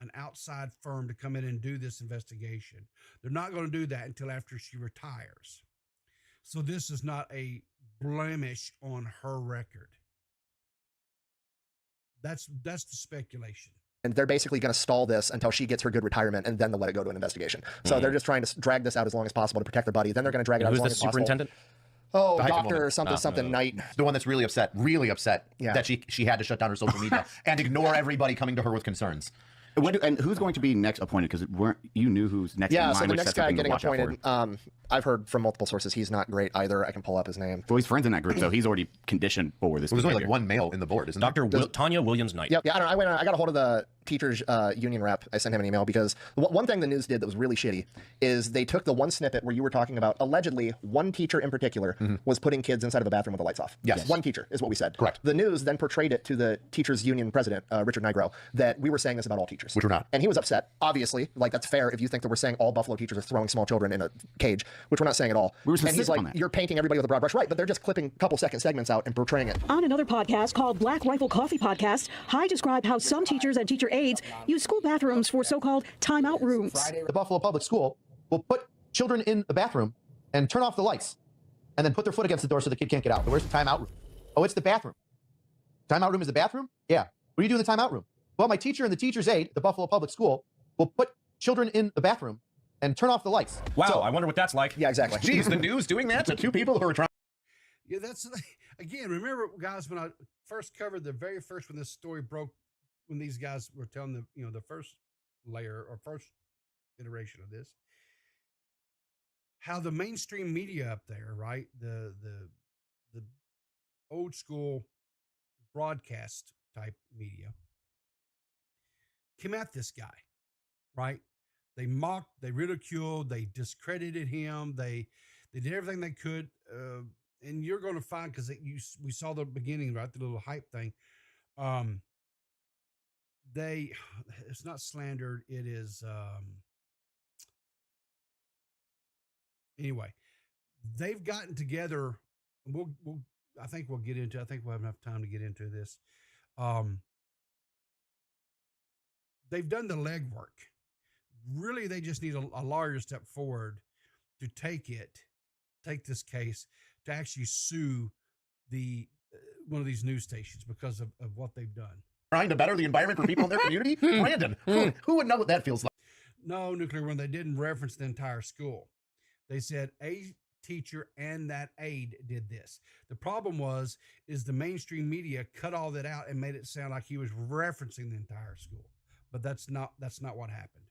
an outside firm, to come in and do this investigation. They're not going to do that until after she retires. So this is not a blemish on her record. That's the speculation. And they're basically going to stall this until she gets her good retirement, and then they'll let it go to an investigation. So they're just trying to drag this out as long as possible to protect their buddy. Then they're going to drag it out as long as possible. Who's the superintendent? Oh, Dr. something Knight. The one that's really upset that she had to shut down her social media and ignore everybody coming to her with concerns. And who's going to be next appointed? Because you knew who's next in line. Yeah, so the next guy getting appointed, for. I've heard from multiple sources he's not great either. I can pull up his name. Well, he's friends in that group, so he's already conditioned for this. Well, there's only like one male in the board, isn't there? Tanya Williams-Knight. Yep. Yeah, I don't know. I got a hold of the teachers union rep. I sent him an email because one thing the news did that was really shitty is they took the one snippet where you were talking about allegedly one teacher in particular was putting kids inside of a bathroom with the lights off. Yes. One teacher is what we said. Correct. The news then portrayed it to the teachers union president, Richard Nigro, that we were saying this about all teachers. Which we're not. And he was upset. Obviously, like that's fair if you think that we're saying all Buffalo teachers are throwing small children in a cage, which we're not saying at all. We were and he's like, on that. you're painting everybody with a broad brush. Right, but they're just clipping a couple second segments out and portraying it. On another podcast called Black Rifle Coffee Podcast, High described how some teachers and teacher aides use school bathrooms for so-called timeout rooms. The Buffalo Public School will put children in the bathroom and turn off the lights and then put their foot against the door so the kid can't get out. But where's the timeout room? Oh, it's the bathroom. Timeout room is the bathroom? Yeah. What do you do in the timeout room? Well, my teacher and the teacher's aide, the Buffalo Public School, will put children in the bathroom and turn off the lights. Wow, So- I wonder what that's like. Yeah, exactly. Geez, the news doing that to two people who are trying. Yeah, that's again. Remember, guys, when I first covered the very first when this story broke, when these guys were telling the first layer or first iteration of this, how the mainstream media up there, right, the old school broadcast type media, came at this guy, right? They mocked, they ridiculed, they discredited him, they did everything they could. And you're going to find, because we saw the beginning, right, the little hype thing. It's not slandered. It is anyway. They've gotten together. We'll I think we'll get into. I think we'll have enough time to get into this. They've done the legwork. Really, they just need a lawyer to step forward to take this case to actually sue the one of these news stations because of what they've done. Trying to better the environment for people in their community? Brandon, who would know what that feels like? No, Nuclear One, they didn't reference the entire school. They said a teacher and that aide did this. The problem is the mainstream media cut all that out and made it sound like he was referencing the entire school. But that's not what happened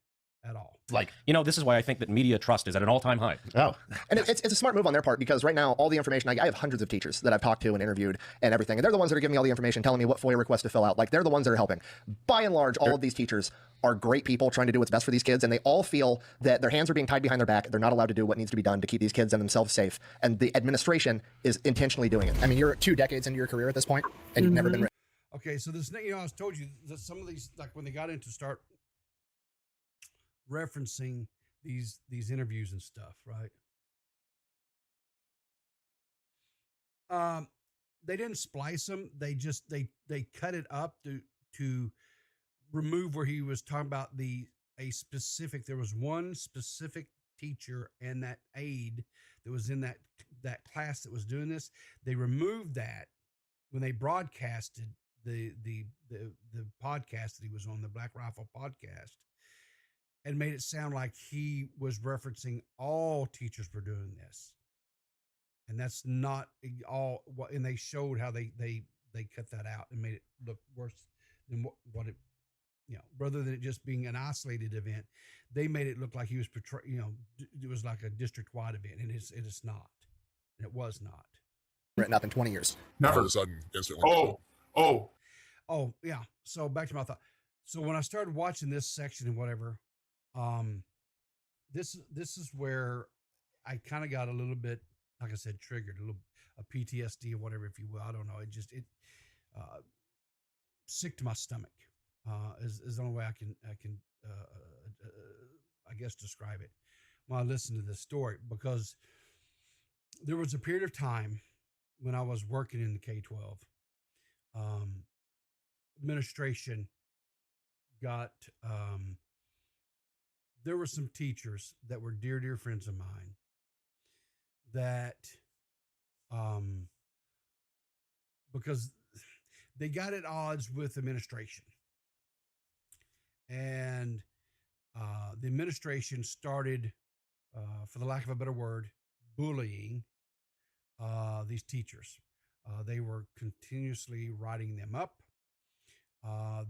at all. Like, this is why I think that media trust is at an all-time high. Oh, and it's a smart move on their part, because right now all the information, I have hundreds of teachers that I've talked to and interviewed and everything, and they're the ones that are giving me all the information, telling me what FOIA requests to fill out. Like, they're the ones that are helping. By and large, all of these teachers are great people trying to do what's best for these kids, and they all feel that their hands are being tied behind their back. They're not allowed to do what needs to be done to keep these kids and themselves safe, and the administration is intentionally doing it. I mean, you're 2 decades into your career at this point, and you've never been. Okay, so this, I told you that some of these, like when they got into start referencing these interviews and stuff, right? They didn't splice them. They just they cut it up to remove where he was talking about there was one specific teacher and that aide that was in that class that was doing this. They removed that when they broadcasted the podcast that he was on, the Black Rifle podcast, and made it sound like he was referencing all teachers were doing this. And that's not all. And they showed how they cut that out and made it look worse than what it, rather than it just being an isolated event, they made it look like he was it was like a district-wide event, and it is not. And it was not. Written up in 20 years. Never. All of a sudden, instantly. Oh, yeah. So back to my thought. So when I started watching this section and whatever, this is where I kind of got a little bit, like I said, triggered, a PTSD or whatever, if you will. I don't know. It sick to my stomach, is the only way I can I guess describe it when I listen to this story, because there was a period of time when I was working in the K-12, administration got, there were some teachers that were dear friends of mine that, because they got at odds with administration, and the administration started, for the lack of a better word, bullying these teachers. They were continuously writing them up.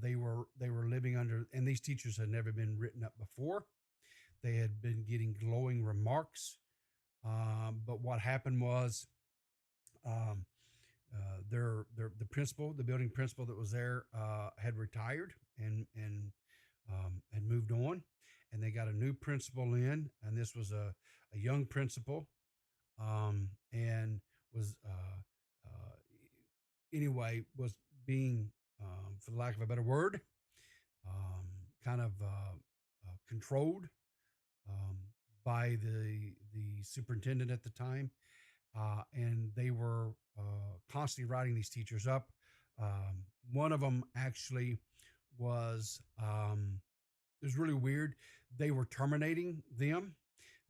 They were living under, and these teachers had never been written up before. They had been getting glowing remarks. But what happened was, the principal, the building principal that was there, had retired and moved on, and they got a new principal in, and this was a young principal, and was anyway was being, for the lack of a better word, kind of controlled by the superintendent at the time, and they were constantly writing these teachers up. One of them actually was, it was really weird. They were terminating them.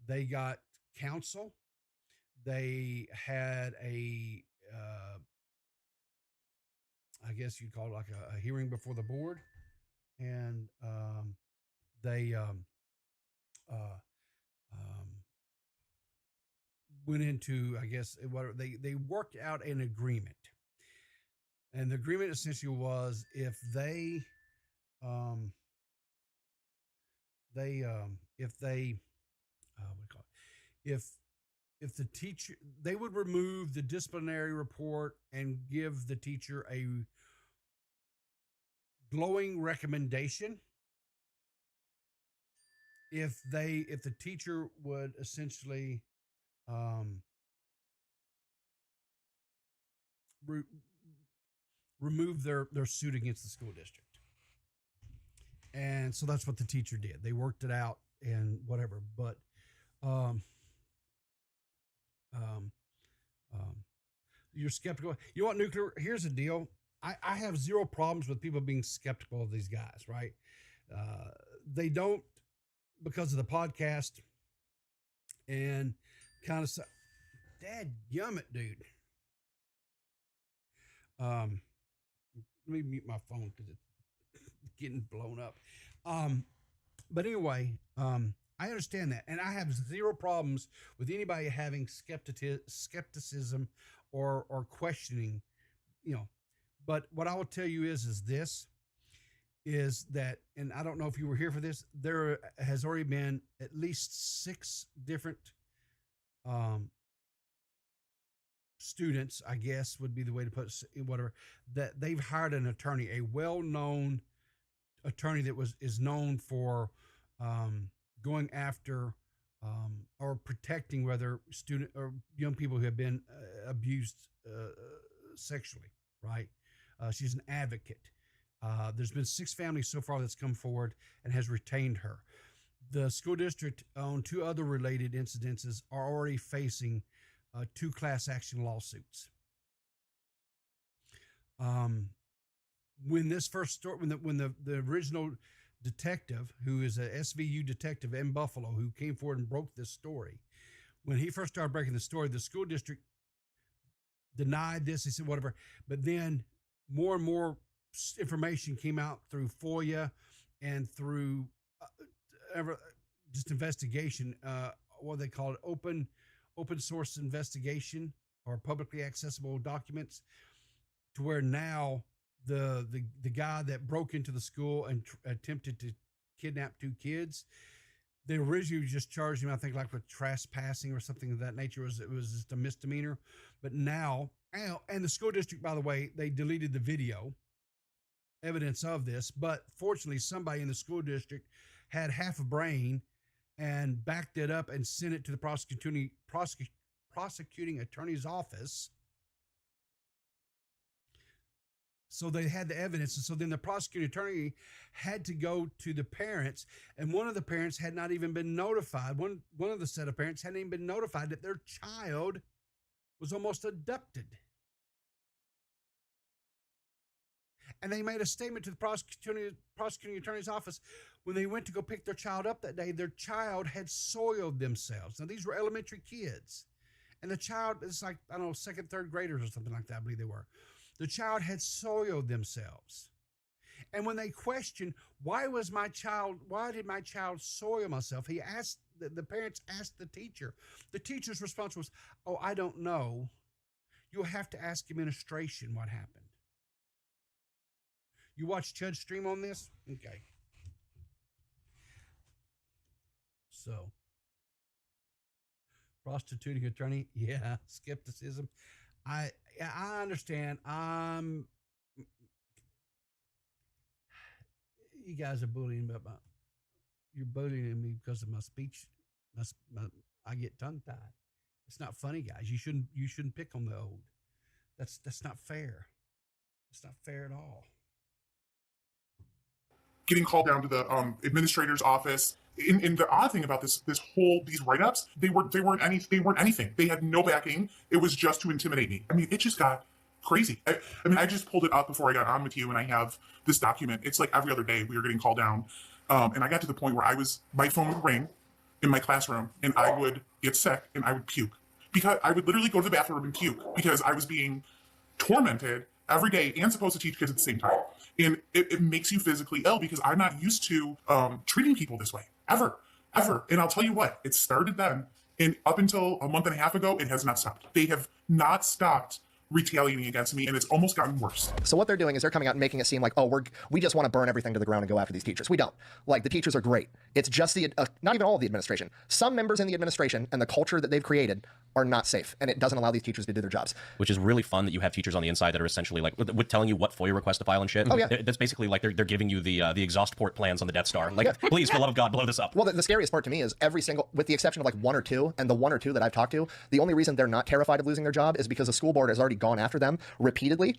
They got counsel. They had a, I guess you'd call it like a hearing before the board. and they went into, I guess, what they worked out an agreement, and the agreement essentially was if they what do you call it? If the teacher, they would remove the disciplinary report and give the teacher a glowing recommendation if the teacher would essentially remove their suit against the school district. And so that's what the teacher did. They worked it out and whatever. But you're skeptical. You want nuclear? Here's the deal. I have zero problems with people being skeptical of these guys, right? They don't, because of the podcast and kind of dad gummit, dude. Let me mute my phone because it's getting blown up. But anyway, I understand that, and I have zero problems with anybody having skepticism or questioning, you know. But what I will tell you is that, and I don't know if you were here for this, there has already been at least 6 different students, I guess would be the way to put it, whatever, that they've hired an attorney, a well-known attorney that is known for going after or protecting whether student or young people who have been abused sexually, right? She's an advocate. There's been 6 families so far that's come forward and has retained her. The school district on 2 other related incidences are already facing 2 class action lawsuits. When this first story, when the original detective, who is a SVU detective in Buffalo, who came forward and broke this story, when he first started breaking the story, the school district denied this. He said whatever, but then more and more information came out through FOIA and through just investigation, what they call it, open source investigation or publicly accessible documents, to where now the guy that broke into the school and attempted to kidnap 2 kids, they originally just charged him, I think, like with trespassing or something of that nature. It was just a misdemeanor. But now, and the school district, by the way, they deleted the video evidence of this, but fortunately somebody in the school district had half a brain and backed it up and sent it to the prosecuting attorney's office. So they had the evidence. And so then the prosecuting attorney had to go to the parents, and one of the parents had not even been notified. One of the set of parents hadn't even been notified that their child was almost abducted. And they made a statement to the prosecuting attorney's office when they went to go pick their child up that day. Their child had soiled themselves. Now, these were elementary kids. And the child, it's like, I don't know, 2nd, 3rd graders or something like that, I believe they were. The child had soiled themselves. And when they questioned, why did my child soil myself? He asked, the parents asked the teacher. The teacher's response was, oh, I don't know. You'll have to ask administration what happened. You watch Chud's stream on this? Okay. So, prostituting attorney, yeah, skepticism. I understand. You guys are bullying me about you're bullying me because of my speech. I get tongue tied. It's not funny, guys. You shouldn't pick on the old. That's not fair. It's not fair at all. Getting called down to the administrator's office. And the odd thing about these write-ups, they weren't anything. They had no backing. It was just to intimidate me. I mean, it just got crazy. I mean, I just pulled it up before I got on with you, and I have this document. It's like every other day we were getting called down, and I got to the point where my phone would ring in my classroom, and I would get sick and I would puke, because I would literally go to the bathroom and puke because I was being tormented every day and supposed to teach kids at the same time. And it makes you physically ill because I'm not used to treating people this way, ever. And I'll tell you what, it started then. And up until a month and a half ago, it has not stopped. They have not stopped retaliating against me, and it's almost gotten worse. So what they're doing is they're coming out and making it seem like, oh, we just want to burn everything to the ground and go after these teachers. We don't. Like, the teachers are great. It's just not even all of the administration. Some members in the administration and the culture that they've created are not safe, and it doesn't allow these teachers to do their jobs. Which is really fun that you have teachers on the inside that are essentially like with telling you what FOIA request to file and shit. Oh, yeah. That's basically like they're giving you the exhaust port plans on the Death Star. Like, please, for the love of God, blow this up. Well, the scariest part to me is every single, with the exception of like one or two, and the one or two that I've talked to, the only reason they're not terrified of losing their job is because the school board has already gone after them repeatedly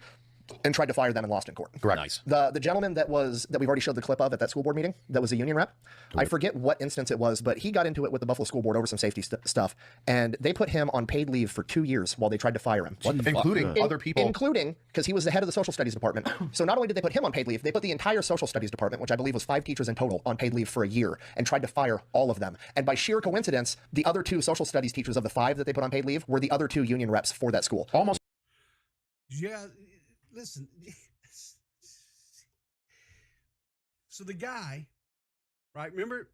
and tried to fire them and lost in court. Correct. Nice. The gentleman that we've already showed the clip of at that school board meeting, that was a union rep. I forget what instance it was, but he got into it with the Buffalo School Board over some safety stuff, and they put him on paid leave for 2 years while they tried to fire him. Including other people. Including, because he was the head of the social studies department. So not only did they put him on paid leave, they put the entire social studies department, which I believe was 5 teachers in total, on paid leave for a year and tried to fire all of them. And by sheer coincidence, the other 2 social studies teachers of the 5 that they put on paid leave were the other 2 union reps for that school. Almost. Yeah, listen. So the guy, right, remember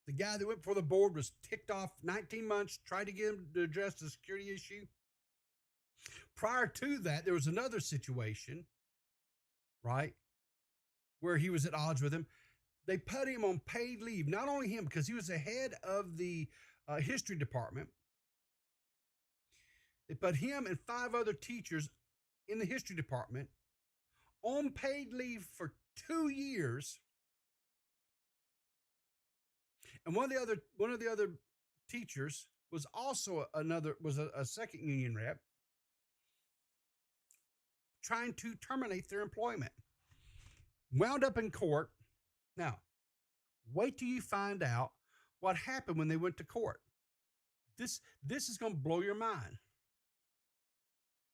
the guy that went before the board was ticked off 19 months, tried to get him to address the security issue. Prior to that, there was another situation, right, where he was at odds with him. They put him on paid leave, not only him, because he was the head of the history department. They put him and 5 other teachers in the history department on paid leave for 2 years. And one of the other teachers was also a second union rep trying to terminate their employment. Wound up in court. Now, wait till you find out what happened when they went to court. This is going to blow your mind.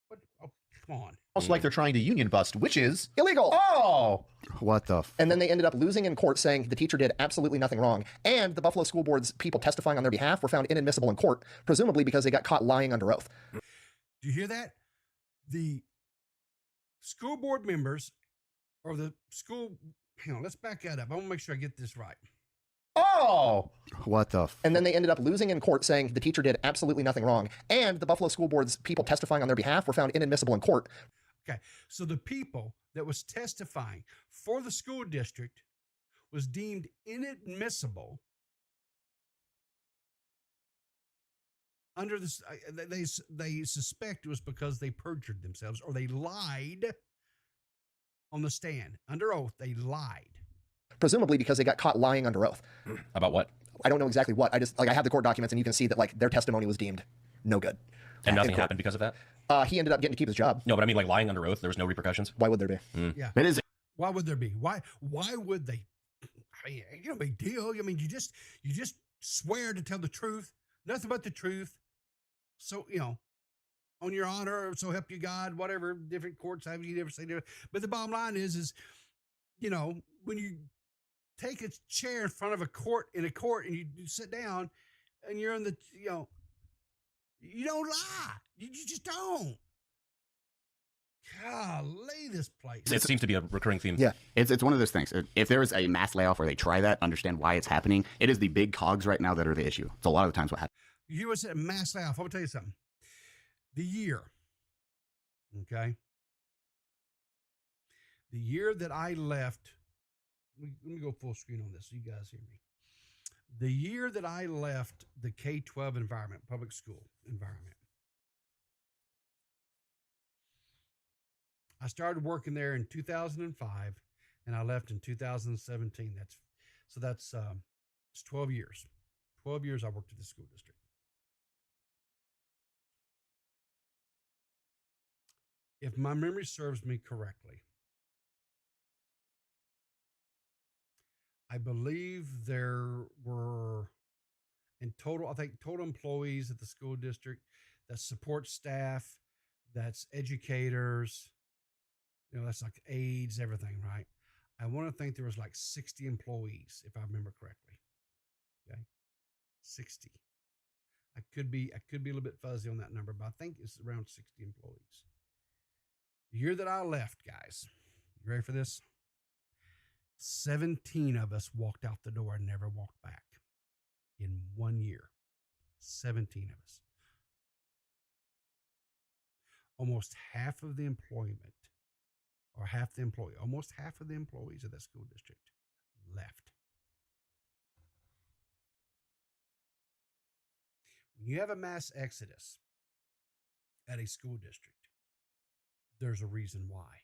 What? Oh, come on. Almost like they're trying to union bust, which is illegal. Oh! What the And then they ended up losing in court, saying the teacher did absolutely nothing wrong. And the Buffalo School Board's people testifying on their behalf were found inadmissible in court, presumably because they got caught lying under oath. Do you hear that? The school board members or the school, hang on, let's back that up. I want to make sure I get this right. Oh! What the And then they ended up losing in court, saying the teacher did absolutely nothing wrong. And the Buffalo School Board's people testifying on their behalf were found inadmissible in court. Okay, so the people that was testifying for the school district was deemed inadmissible under this. They suspect it was because they perjured themselves or they lied on the stand under oath. They lied, presumably because they got caught lying under oath. About what? I don't know exactly what. I have the court documents, and you can see that like their testimony was deemed no good. And nothing happened because of that? He ended up getting to keep his job. No, but I mean, like lying under oath, there was no repercussions. Why would there be? Yeah. It is. Why would there be? Why would they? I mean, you know, big deal. I mean, you just swear to tell the truth, nothing but the truth. So, you know, on your honor, so help you God, whatever different courts have you never say different. But the bottom line is, you know, when you take a chair in front of a court and you sit down and you're in the, you know, you don't lie. You just don't. Golly, this place. It seems to be a recurring theme. Yeah, it's one of those things. If there is a mass layoff or they try that, understand why it's happening. It is the big cogs right now that are the issue. It's a lot of the times what happens. You was a mass layoff. I'm gonna tell you something. The year, okay. The year that I left. Let me go full screen on this so you guys hear me. The year that I left the K-12 environment, public school environment, I started working there in 2005, and I left in 2017. It's 12 years. 12 years I worked at the school district. If my memory serves me correctly, I believe there were in total, I think total employees at the school district, that's support staff, that's educators, you know, that's like aides, everything, right? I want to think there was like 60 employees, if I remember correctly. Okay. 60. I could be a little bit fuzzy on that number, but I think it's around 60 employees. The year that I left, guys, you ready for this? 17 of us walked out the door and never walked back in 1 year. 17 of us. Almost half of the employment, or half the employee, almost half of the employees of that school district left. When you have a mass exodus at a school district, there's a reason why.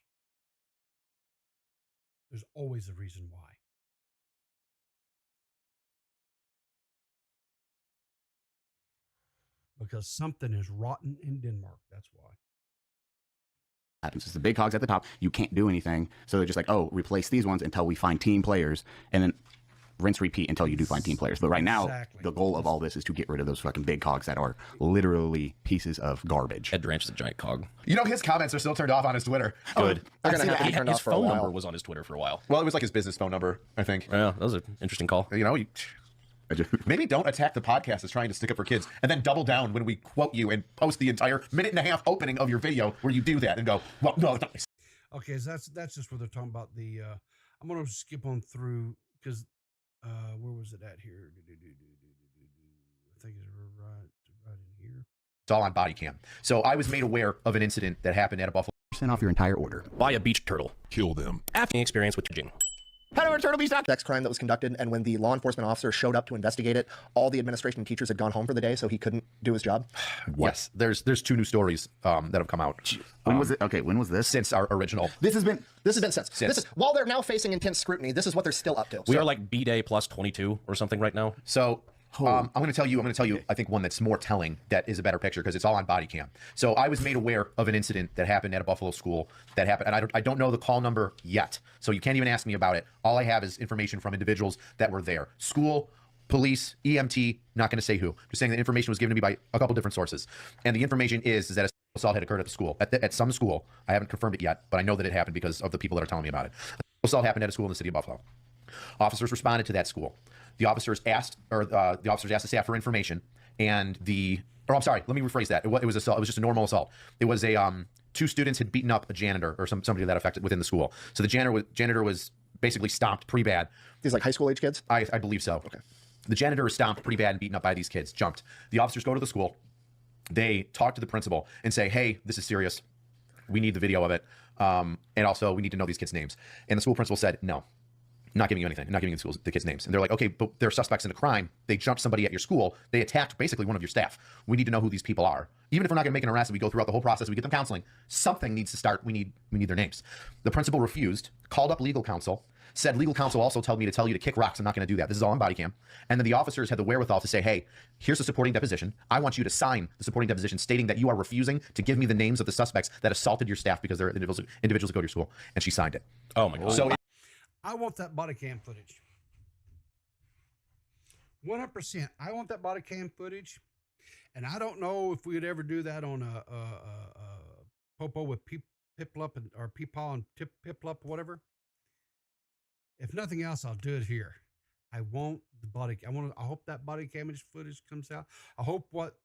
There's always a reason why. Because something is rotten in Denmark. That's why. Happens. It's the big hogs at the top. You can't do anything. So they're just like, oh, replace these ones until we find team players. And then rinse, repeat until you do find team players. But right now, the goal of all this is to get rid of those fucking big cogs that are literally pieces of garbage. Ed Branch is a giant cog. You know, his comments are still turned off on his Twitter. Good. They're going to have to be turned off for a while. His phone number was on his Twitter for a while. Well, it was like his business phone number, I think. Yeah, that was an interesting call. You know, maybe don't attack the podcast as trying to stick up for kids and then double down when we quote you and post the entire minute-and-a-half opening of your video where you do that and go, well, no, it's not. Okay, so that's just where they're talking about the. I'm going to skip on through because where was it at here? I think it's right in here. It's all on body cam. So I was made aware of an incident that happened at a Buffalo. Send off your entire order. Buy a beach turtle. Kill them. After the experience with judging. Head over to turtlebeach.com. Sex crime that was conducted, and when the law enforcement officer showed up to investigate it, all the administration and teachers had gone home for the day, so he couldn't do his job. Yes, there's 2 new stories that have come out. When was it? Okay, when was this? Since our original. This has been since. This is while they're now facing intense scrutiny. This is what they're still up to. We are like B-Day plus 22 or something right now. So I'm going to tell you, I think one that's more telling that is a better picture because it's all on body cam. So I was made aware of an incident that happened at a Buffalo school that happened, and I don't know the call number yet. So you can't even ask me about it. All I have is information from individuals that were there. School, police, EMT, not going to say who. Just saying that information was given to me by a couple different sources. And the information is that a assault had occurred at the school, at some school. I haven't confirmed it yet, but I know that it happened because of the people that are telling me about it. Assault happened at a school in the city of Buffalo. Officers responded to that school. The officers asked the staff for information, and I'm sorry, let me rephrase that. It was assault. It was just a normal assault. It was 2 students had beaten up a janitor or somebody that affected within the school. So the janitor was basically stomped pretty bad. These like high school age kids? I believe so. Okay. The janitor was stomped pretty bad and beaten up by these kids. Jumped. The officers go to the school. They talk to the principal and say, "Hey, this is serious. We need the video of it, and also we need to know these kids' names." And the school principal said, "No. Not giving you anything. I'm not giving you the kids' names." And they're like, "Okay, but they're suspects in a crime. They jumped somebody at your school. They attacked basically one of your staff. We need to know who these people are. Even if we're not going to make an arrest and we go throughout the whole process, we get them counseling. Something needs to start. We need their names." The principal refused, called up legal counsel, said legal counsel also told me to tell you to kick rocks. I'm not going to do that. This is all on body cam. And then the officers had the wherewithal to say, "Hey, here's a supporting deposition. I want you to sign the supporting deposition stating that you are refusing to give me the names of the suspects that assaulted your staff because they're individuals that go to your school." And she signed it. Oh my God. So I want that body cam footage. 100%. I want that body cam footage. And I don't know if we would ever do that on a popo with Piplup or Peepaw and Piplup, whatever. If nothing else, I'll do it here. I want the body. I hope that body cam footage comes out. I hope what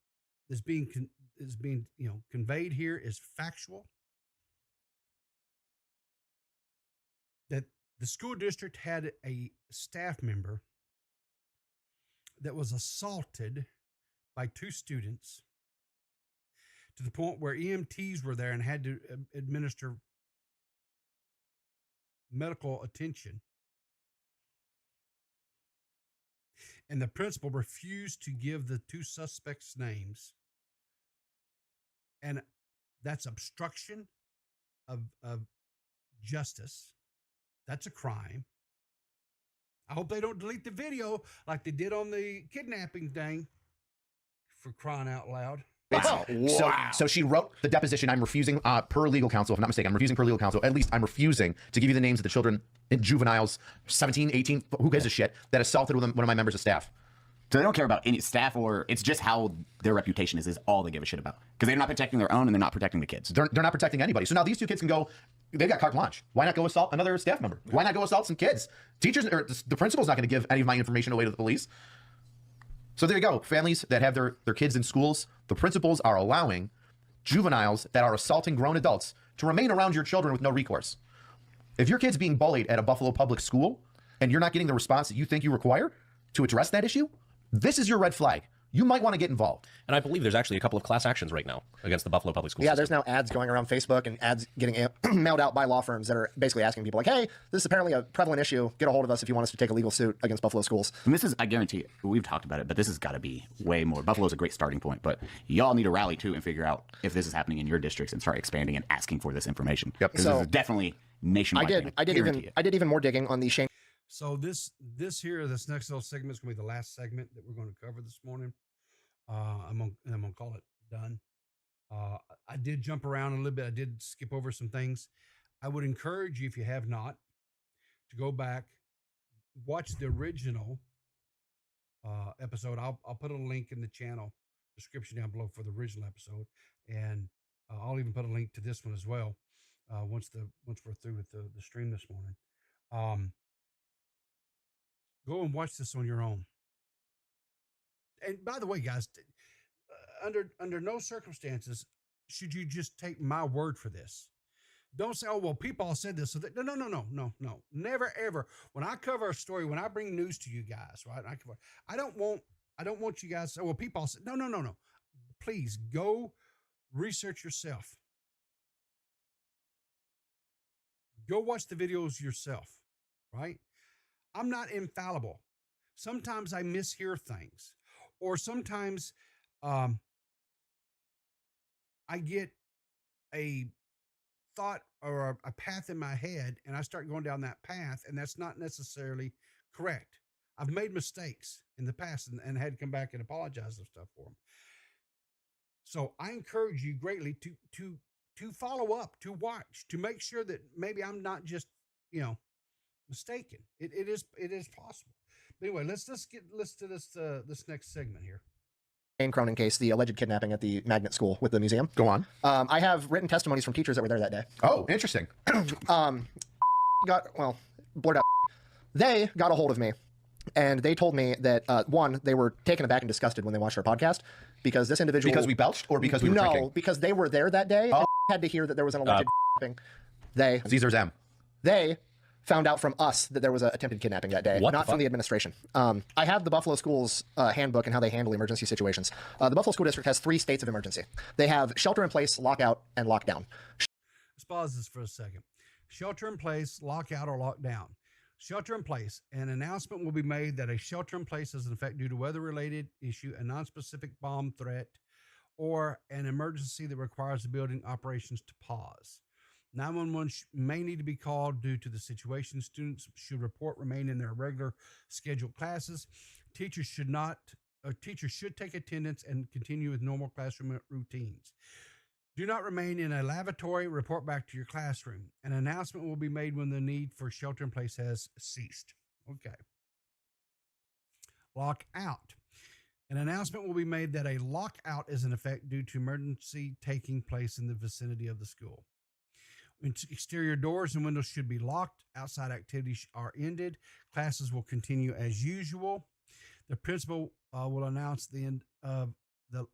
is being conveyed here is factual. That the school district had a staff member that was assaulted by 2 students to the point where EMTs were there and had to administer medical attention. And the principal refused to give the 2 suspects' names. And that's obstruction of justice. That's a crime. I hope they don't delete the video like they did on the kidnapping thing, for crying out loud. Wow. So she wrote the deposition. I'm refusing, per legal counsel, if I'm not mistaken, I'm refusing per legal counsel. At least I'm refusing to give you the names of the children, juveniles, 17, 18, who gives a shit, that assaulted one of my members of staff. So they don't care about any staff, or it's just how their reputation is all they give a shit about. Because they're not protecting their own and they're not protecting the kids. They're not protecting anybody. So now these 2 kids can go, they've got carte blanche. Why not go assault another staff member? Why not go assault some kids? Teachers, or the principal's not going to give any of my information away to the police. So there you go. Families that have their kids in schools, the principals are allowing juveniles that are assaulting grown adults to remain around your children with no recourse. If your kid's being bullied at a Buffalo public school and you're not getting the response that you think you require to address that issue, this is your red flag. You might want to get involved. And I believe there's actually a couple of class actions right now against the Buffalo Public School Yeah, system. there's now ads going around Facebook and ads getting mailed out by law firms that are basically asking people like, hey, this is apparently a prevalent issue. Get a hold of us if you want us to take a legal suit against Buffalo schools. And this is, I guarantee, we've talked about it, but this has got to be way more. Buffalo's a great starting point, but y'all need to rally too and figure out if this is happening in your districts and start expanding and asking for this information. Yep. Because this is definitely nationwide. I did even more digging on the shame. So this next little segment is going to be the last segment that we're going to cover this morning. I'm gonna call it done. I did jump around a little bit. I did skip over some things. I would encourage you, if you have not, to go back, watch the original episode. I'll put a link in the channel description down below for the original episode, and I'll even put a link to this one as well. Once we're through with the stream this morning, go and watch this on your own. And by the way, guys, under no circumstances should you just take my word for this. Don't say, "Oh, well, people said this." So that, no. Never ever. When I cover a story, when I bring news to you guys, right? I don't want you guys to say, "Well, people said." No. Please go research yourself. Go watch the videos yourself, right? I'm not infallible. Sometimes I mishear things. Or sometimes I get a thought or a path in my head and I start going down that path, and that's not necessarily correct. I've made mistakes in the past and had to come back and apologize and stuff for them. So I encourage you greatly to follow up, to watch, to make sure that maybe I'm not just, mistaken. It is possible. But anyway, let's to this next segment here. Jane Cronin case, the alleged kidnapping at the magnet school with the museum. Go on. I have written testimonies from teachers that were there that day. Oh, interesting. Blurred out. They got a hold of me, and they told me that one, they were taken aback and disgusted when they watched our podcast because this individual. Because we belched, or because we were drinking? No, because they were there that day. And had to hear that there was an alleged kidnapping. Caesar's M. They found out from us that there was an attempted kidnapping that day, not from the administration. I have the Buffalo Schools handbook and how they handle emergency situations. The Buffalo School District has 3 states of emergency. They have shelter in place, lockout, and lockdown. Let's pause this for a second. Shelter in place, lockout, or lockdown. Shelter in place. An announcement will be made that a shelter in place is in effect due to weather-related issue, a non-specific bomb threat, or an emergency that requires the building operations to pause. 911 may need to be called due to the situation. Students should remain in their regular scheduled classes. Teachers should take attendance and continue with normal classroom routines. Do not remain in a lavatory. Report back to your classroom. An announcement will be made when the need for shelter in place has ceased. Okay. Lockout. An announcement will be made that a lockout is in effect due to emergency taking place in the vicinity of the school. Exterior doors and windows should be locked. Outside activities are ended. Classes will continue as usual. The principal will announce the end of the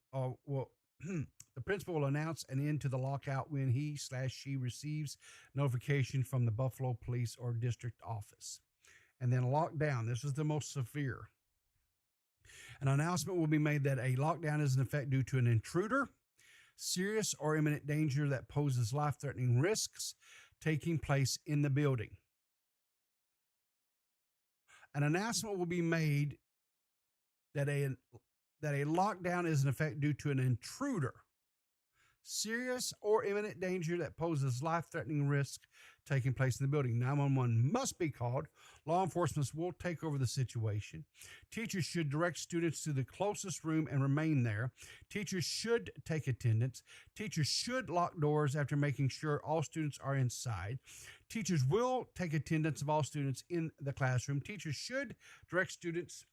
the principal will announce an end to the lockout when he/she receives notification from the Buffalo Police or District Office. And then lockdown. This is the most severe. An announcement will be made that a lockdown is in effect due to an intruder, serious or imminent danger that poses life-threatening risks taking place in the building. An announcement will be made that a lockdown is in effect due to an intruder, serious or imminent danger that poses life-threatening risk taking place in the building. 911 must be called. Law enforcement will take over the situation. Teachers should direct students to the closest room and remain there. Teachers should take attendance. Teachers should lock doors after making sure all students are inside. Teachers will take attendance of all students in the classroom. Teachers should direct students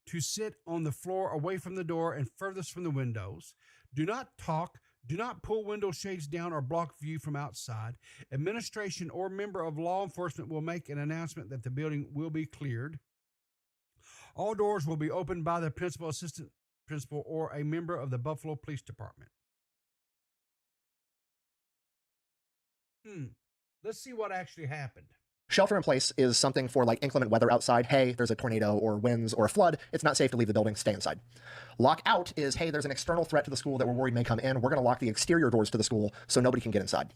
to sit on the floor away from the door and furthest from the windows. Do not talk. Do not pull window shades down or block view from outside. Administration or member of law enforcement will make an announcement that the building will be cleared. All doors will be opened by the principal, assistant principal, or a member of the Buffalo Police Department. Let's see what actually happened. Shelter in place is something for like inclement weather outside. Hey, there's a tornado or winds or a flood. It's not safe to leave the building. Stay inside. Lock out is, hey, there's an external threat to the school that we're worried may come in. We're going to lock the exterior doors to the school so nobody can get inside.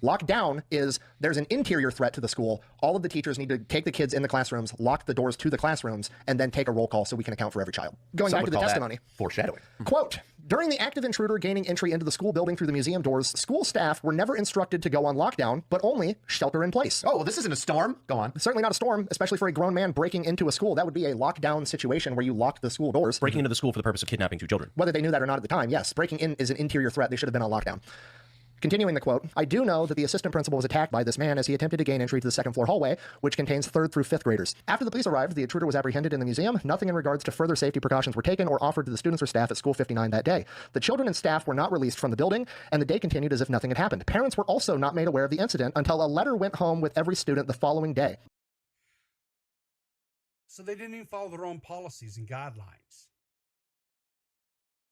Lock down is, there's an interior threat to the school. All of the teachers need to take the kids in the classrooms, lock the doors to the classrooms, and then take a roll call so we can account for every child. Going back to the testimony. Foreshadowing. Quote, during the active intruder gaining entry into the school building through the museum doors, school staff were never instructed to go on lockdown, but only shelter in place. Oh, well, this isn't a storm. Go on. Certainly not a storm, especially for a grown man breaking into a school. That would be a lockdown situation where you lock the school doors. Breaking into the school for the purpose of kidnapping 2 children. Whether they knew that or not at the time, yes. Breaking in is an interior threat. They should have been on lockdown. Continuing the quote, I do know that the assistant principal was attacked by this man as he attempted to gain entry to the second floor hallway, which contains 3rd through 5th graders. After the police arrived, the intruder was apprehended in the museum. Nothing in regards to further safety precautions were taken or offered to the students or staff at School 59 that day. The children and staff were not released from the building, and the day continued as if nothing had happened. Parents were also not made aware of the incident until a letter went home with every student the following day. So they didn't even follow their own policies and guidelines.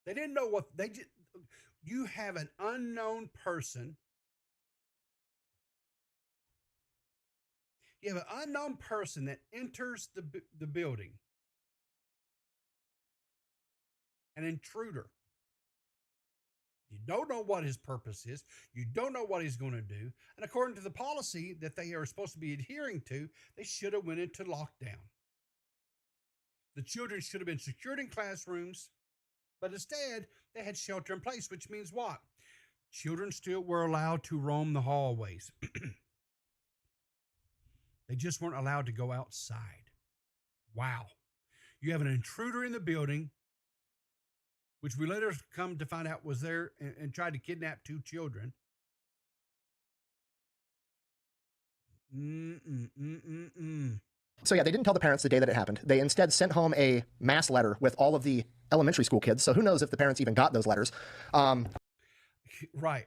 They didn't know what they did. You have an unknown person. You have an unknown person that enters the building. An intruder. You don't know what his purpose is. You don't know what he's going to do. And according to the policy that they are supposed to be adhering to, they should have went into lockdown. The children should have been secured in classrooms, but instead they had shelter in place, which means what? Children still were allowed to roam the hallways. They just weren't allowed to go outside. Wow. You have an intruder in the building, which we later come to find out was there and tried to kidnap 2 children. So yeah, they didn't tell the parents the day that it happened. They instead sent home a mass letter with all of the elementary school kids. So who knows if the parents even got those letters. Right.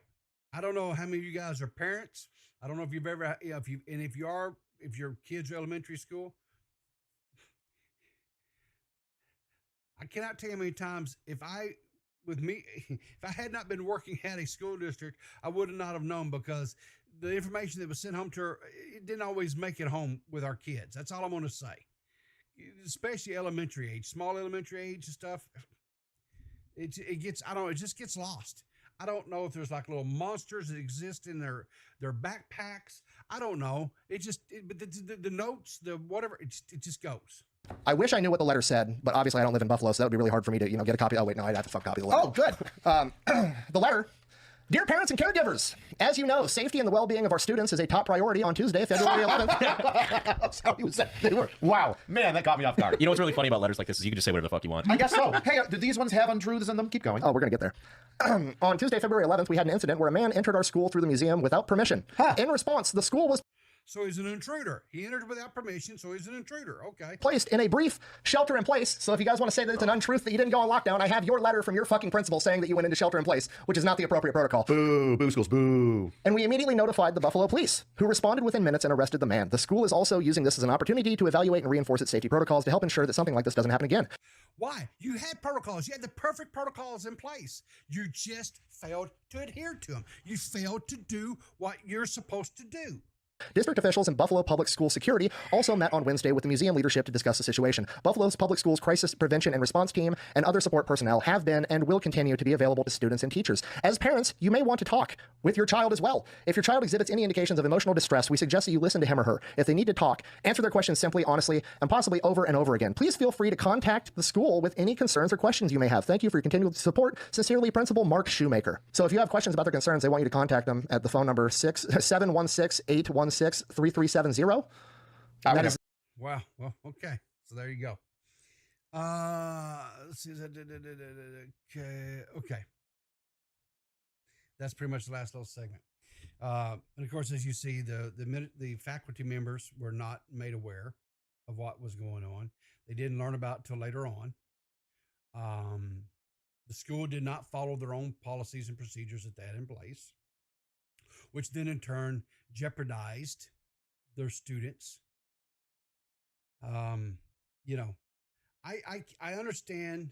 I don't know how many of you guys are parents. I don't know if you've ever, if your kids are elementary school. I cannot tell you how many times if I had not been working at a school district, I would not have known, because the information that was sent home to her, it didn't always make it home with our kids. That's all I'm going to say. Especially elementary age, small elementary age and stuff. It just gets lost. I don't know if there's like little monsters that exist in their backpacks. I don't know. But the notes, the whatever, it just goes. I wish I knew what the letter said, but obviously I don't live in Buffalo, so that would be really hard for me to, get a copy. Oh, wait, no, I'd have to copy the letter. Oh, good. The letter. Dear parents and caregivers, as you know, safety and the well-being of our students is a top priority on Tuesday, February 11th. That's how you said they were. Wow, man, that caught me off guard. You know what's really funny about letters like this is you can just say whatever the fuck you want. I guess so. Hey, do these ones have untruths in them? Keep going. Oh, we're going to get there. On Tuesday, February 11th, we had an incident where a man entered our school through the museum without permission. In response, the school was... So he's an intruder. He entered without permission, so he's an intruder. Okay. Placed in a brief shelter in place. So if you guys want to say that it's an untruth that you didn't go on lockdown, I have your letter from your fucking principal saying that you went into shelter in place, which is not the appropriate protocol. Boo, boo schools, boo. And we immediately notified the Buffalo police, who responded within minutes and arrested the man. The school is also using this as an opportunity to evaluate and reinforce its safety protocols to help ensure that something like this doesn't happen again. Why? You had protocols. You had the perfect protocols in place. You just failed to adhere to them. You failed to do what you're supposed to do. District officials and Buffalo Public School Security also met on Wednesday with the museum leadership to discuss the situation. Buffalo's Public Schools Crisis Prevention and Response Team and other support personnel have been and will continue to be available to students and teachers. As parents, you may want to talk with your child as well. If your child exhibits any indications of emotional distress, we suggest that you listen to him or her. If they need to talk, answer their questions simply, honestly, and possibly over and over again. Please feel free to contact the school with any concerns or questions you may have. Thank you for your continued support. Sincerely, Principal Mark Shoemaker. So if you have questions about their concerns, they want you to contact them at the phone number 716-816-3370. That is Wow. Well, okay. So there you go. Let's see. Okay. That's pretty much the last little segment. And of course, as you see, the faculty members were not made aware of what was going on. They didn't learn about it till later on. The school did not follow their own policies and procedures that they had in place, which then in turn jeopardized their students. I understand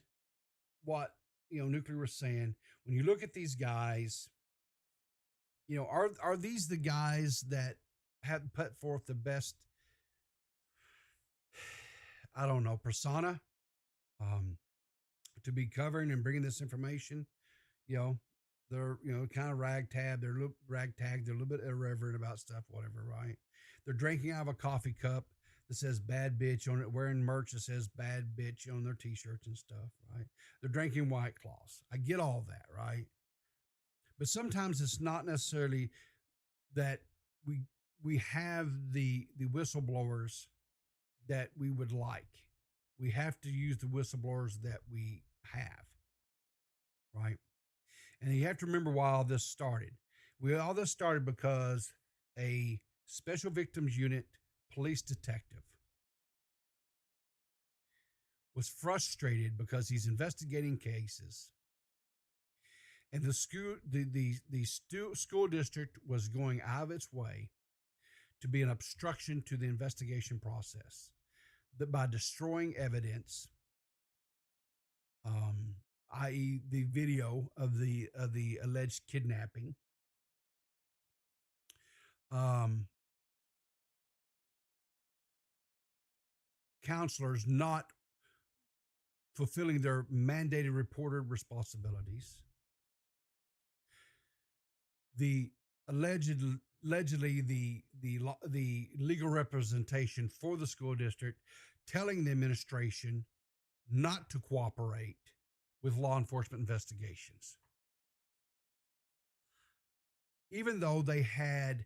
what Nuclear was saying. When you look at these guys, You know, are these the guys that have put forth the best, I don't know, persona to be covering and bringing this information? You know, they're, you know, kind of ragtag. They're a little bit irreverent about stuff, whatever, right? They're drinking out of a coffee cup that says bad bitch on it, wearing merch that says bad bitch on their t-shirts and stuff, right? They're drinking White Claws. I get all that, right? But sometimes it's not necessarily that we have the whistleblowers that we would like. We have to use the whistleblowers that we have, right? And you have to remember why all this started. All this started because a special victims unit police detective was frustrated because he's investigating cases, and the school district was going out of its way to be an obstruction to the investigation process, that by destroying evidence, i.e., the video of the alleged kidnapping, counselors not fulfilling their mandated reporter responsibilities, the allegedly the legal representation for the school district telling the administration not to cooperate with law enforcement investigations, even though they had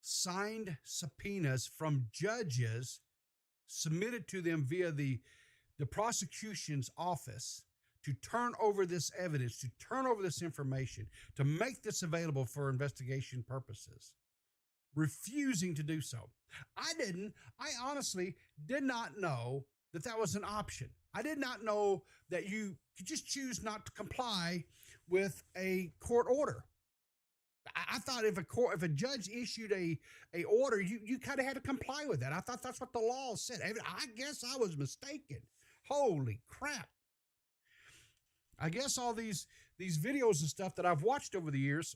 signed subpoenas from judges submitted to them via the prosecution's office to turn over this evidence, to turn over this information, to make this available for investigation purposes, refusing to do so. I honestly did not know that that was an option. I did not know that you could just choose not to comply with a court order. I thought if a judge issued a order, you kind of had to comply with that. I thought that's what the law said. I guess I was mistaken. Holy crap. I guess all these videos and stuff that I've watched over the years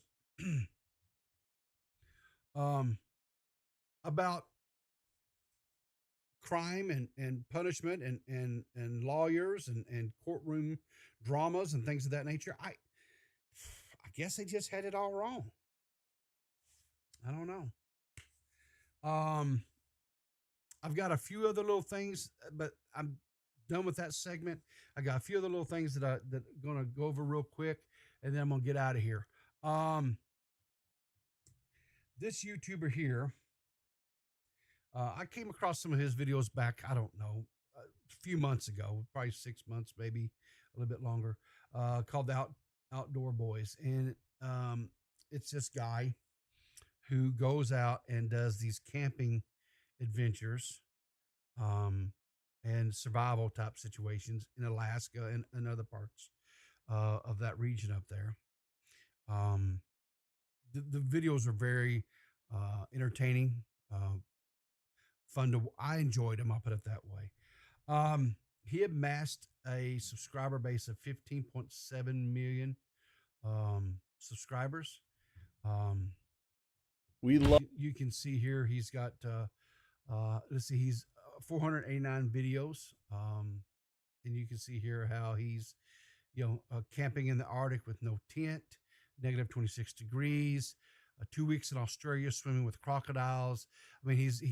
about crime and punishment and lawyers and courtroom dramas and things of that nature, I guess they just had it all wrong. I don't know. I've got a few other little things, but I'm done with that segment. I got a few other little things that I'm going to go over real quick, and then I'm going to get out of here. This YouTuber here, I came across some of his videos back, I don't know, a few months ago, probably 6 months, maybe a little bit longer, called Outdoor Boys. And it's this guy who goes out and does these camping adventures and survival type situations in Alaska and other parts of that region up there. The videos are very entertaining, fun I enjoyed them, I'll put it that way. He amassed a subscriber base of 15.7 million subscribers. You can see here he's got let's see, he's 489 videos, and you can see here how he's camping in the Arctic with no tent, negative 26 degrees, 2 weeks in Australia swimming with crocodiles. I mean, he's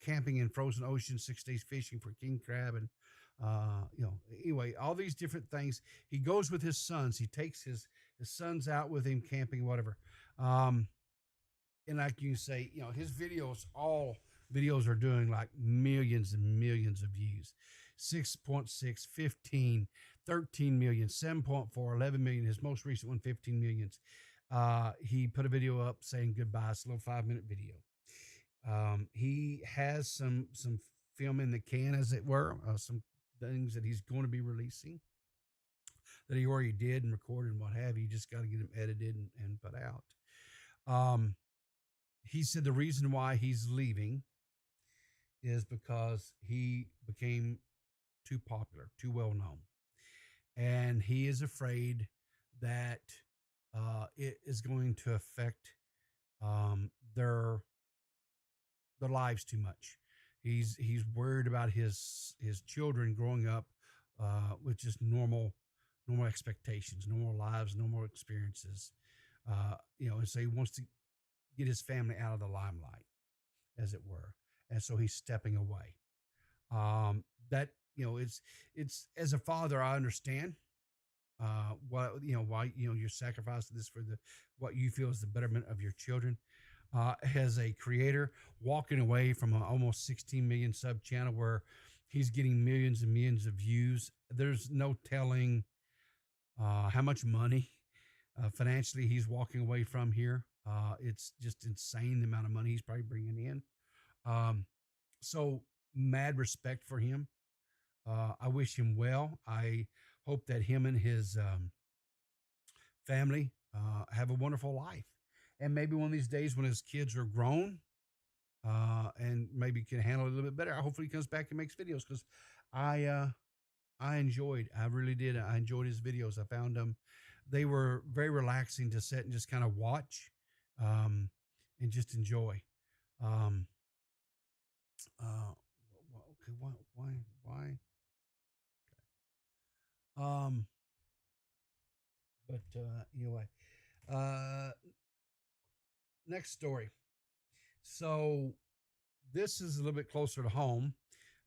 camping in frozen ocean, 6 days fishing for king crab, and anyway, all these different things. He goes with his sons. He takes his sons out with him camping, whatever. And like you say, his all videos are doing like millions and millions of views. 6.6, 15, 13 million, 7.4, 11 million. His most recent one, 15 millions. He put a video up saying goodbye. It's a little 5-minute video. He has some film in the can, as it were, some things that he's going to be releasing that he already did and recorded and what have you. You just got to get them edited and put out. He said the reason why he's leaving is because he became too popular, too well known. And he is afraid that it is going to affect their lives too much. He's worried about his children growing up with just normal expectations, normal lives, normal experiences. And so he wants to get his family out of the limelight, as it were, and so he's stepping away. That it's as a father, I understand why you're sacrificing this for what you feel is the betterment of your children. As a creator, walking away from an almost 16 million sub channel where he's getting millions and millions of views, there's no telling how much money financially he's walking away from here. It's just insane the amount of money he's probably bringing in. So mad respect for him. I wish him well. I hope that him and his family have a wonderful life. And maybe one of these days when his kids are grown and maybe can handle it a little bit better, hopefully he comes back and makes videos, because I really did. I enjoyed his videos. I found them. They were very relaxing to sit and just kind of watch and just enjoy. Okay, why? But anyway, next story. So this is a little bit closer to home.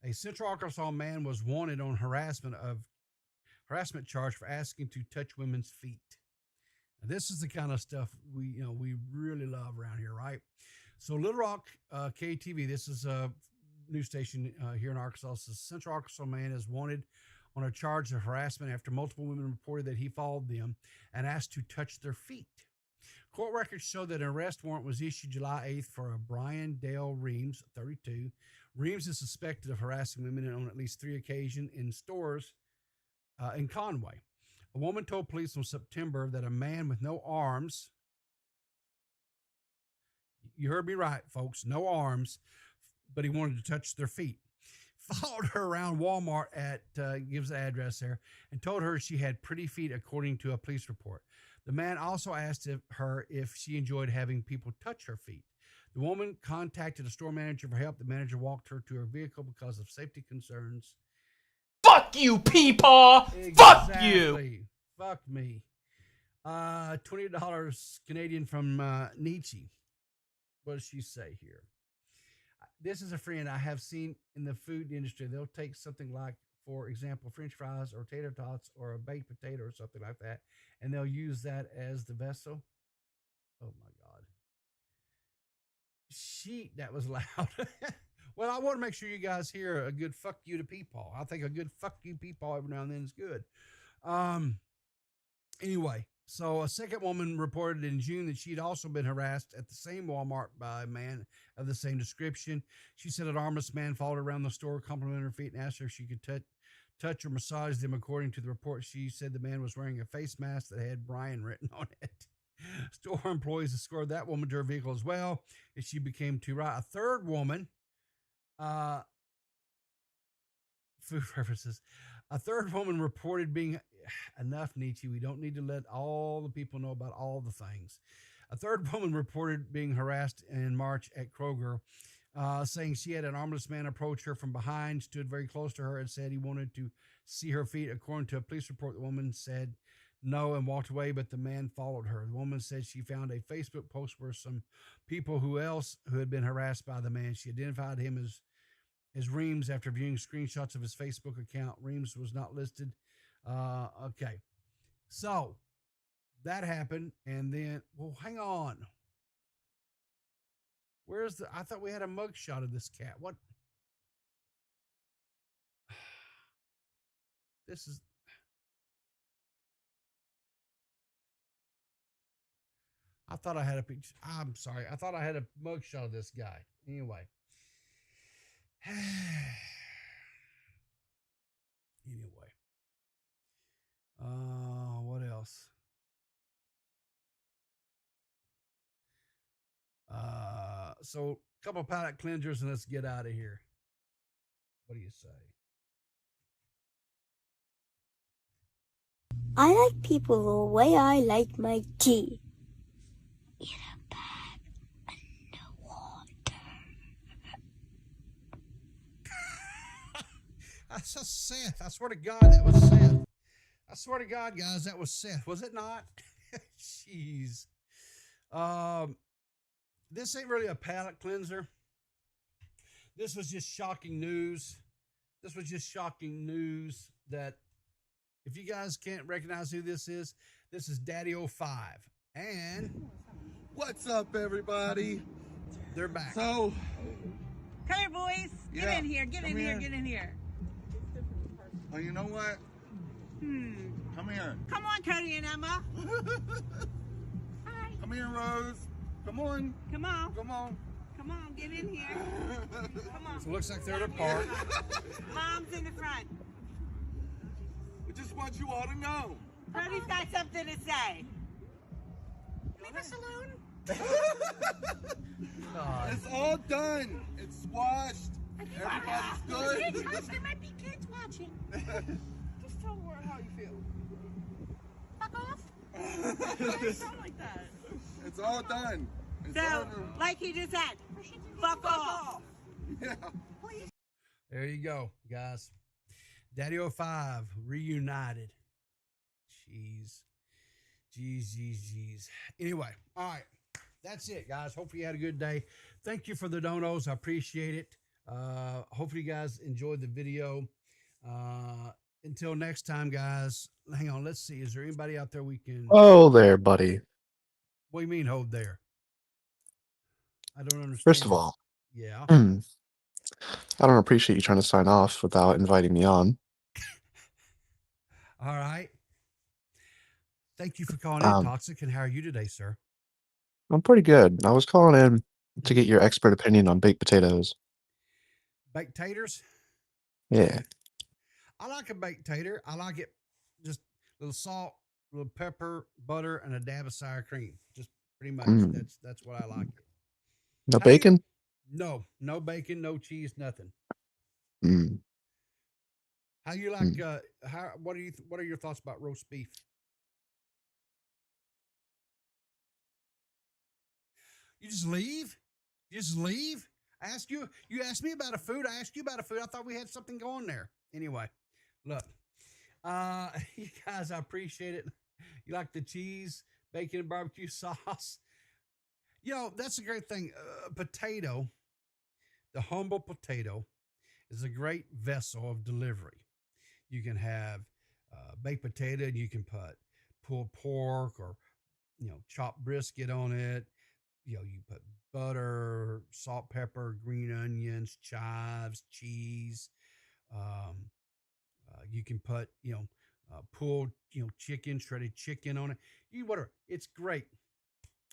A Central Arkansas man was wanted on harassment charge for asking to touch women's feet. Now, this is the kind of stuff we really love around here, right? So Little Rock KTV, this is a news station here in Arkansas. Says Central Arkansas man is wanted on a charge of harassment after multiple women reported that he followed them and asked to touch their feet. Court records show that an arrest warrant was issued July 8th for a Brian Dale Reams, 32. Reams is suspected of harassing women on at least 3 occasions in stores in Conway. A woman told police on September that a man with no arms, you heard me right, folks, no arms, but he wanted to touch their feet, followed her around Walmart gives the address there, and told her she had pretty feet, according to a police report. The man also asked her if she enjoyed having people touch her feet. The woman contacted a store manager for help. The manager walked her to her vehicle because of safety concerns. Fuck you, Peepaw! Exactly. Fuck you! Fuck me. $20 Canadian from Nietzsche. What does she say here? This is a friend I have seen in the food industry. They'll take something like, for example, French fries or tater tots or a baked potato or something like that, and they'll use that as the vessel. Oh my God. Sheet, that was loud. Well, I want to make sure you guys hear a good fuck you to Peepaw. I think a good fuck you Peepaw every now and then is good. Anyway, so a second woman reported in June that she had also been harassed at the same Walmart by a man of the same description. She said an armless man followed her around the store, complimented her feet, and asked her if she could touch or massage them. According to the report, she said the man was wearing a face mask that had Brian written on it. Store employees escorted that woman to her vehicle as well, and she became too right. A third woman, food references, a third woman reported being, enough Nietzsche, we don't need to let all the people know about all the things. A third woman reported being harassed in March at Kroger, saying she had an armless man approach her from behind, stood very close to her, and said he wanted to see her feet. According to a police report, the woman said no and walked away, but the man followed her. The woman said she found a Facebook post where some people who had been harassed by the man. She identified him as Reams after viewing screenshots of his Facebook account. Reams was not listed. Okay. So that happened. And then, well, hang on. I thought we had a mugshot of this cat. What? This is, I thought I had a picture. I'm sorry. I thought I had a mugshot of this guy. Anyway. What else? So a couple of palate cleansers and let's get out of here. What do you say? I like people the way I like my tea. In a bag and water. That's Seth. I swear to God, that was Seth. I swear to God, guys, that was Seth. Was it not? Jeez. This ain't really a palate cleanser. This was just shocking news. This was just shocking news that if you guys can't recognize who this is Daddy 05. And what's up, everybody? They're back. So, come here, boys. Get in here. Get in here. Get in here. Oh, you know what? Come here. Come on, Cody and Emma. Hi. Come here, Rose. Come on. Come on. Come on. Come on, get in here. Come on. So it looks like they're at a park. Mom's in the front. We just want you all to know. Cody's got something to say. Leave us alone. It's all done. It's washed. Everybody's good. There might be kids watching. Just tell her how you feel. Fuck off. Don't sound like that. It's all done. It's So, over. like he just said, fuck off. Yeah. There you go, guys. Daddy 05 reunited. Jeez. Anyway, all right. That's it, guys. Hopefully you had a good day. Thank you for the donos. I appreciate it. Hopefully you guys enjoyed the video. Until next time, guys. Hang on. Let's see. Is there anybody out there we can... Oh, there, buddy. What do you mean, hold there? I don't understand. First of all, yeah. I don't appreciate you trying to sign off without inviting me on. All right. Thank you for calling in, Toxic. And how are you today, sir? I'm pretty good. I was calling in to get your expert opinion on baked potatoes. Baked taters? Yeah. I like a baked tater. I like it just a little salt, a little pepper, butter, and a dab of sour cream. Just pretty much. That's what I like. No bacon? No bacon, no cheese, nothing. Mm. How you like? What are your thoughts about roast beef? You just leave? You just leave? You asked me about a food. I asked you about a food. I thought we had something going there. Anyway, look, you guys, I appreciate it. You like the cheese, bacon, and barbecue sauce? You know, that's a great thing. Potato, the humble potato, is a great vessel of delivery. You can have baked potato, and you can put pulled pork or, chopped brisket on it. You put butter, salt, pepper, green onions, chives, cheese. You can put, pulled, chicken, shredded chicken on it. Whatever. It's great.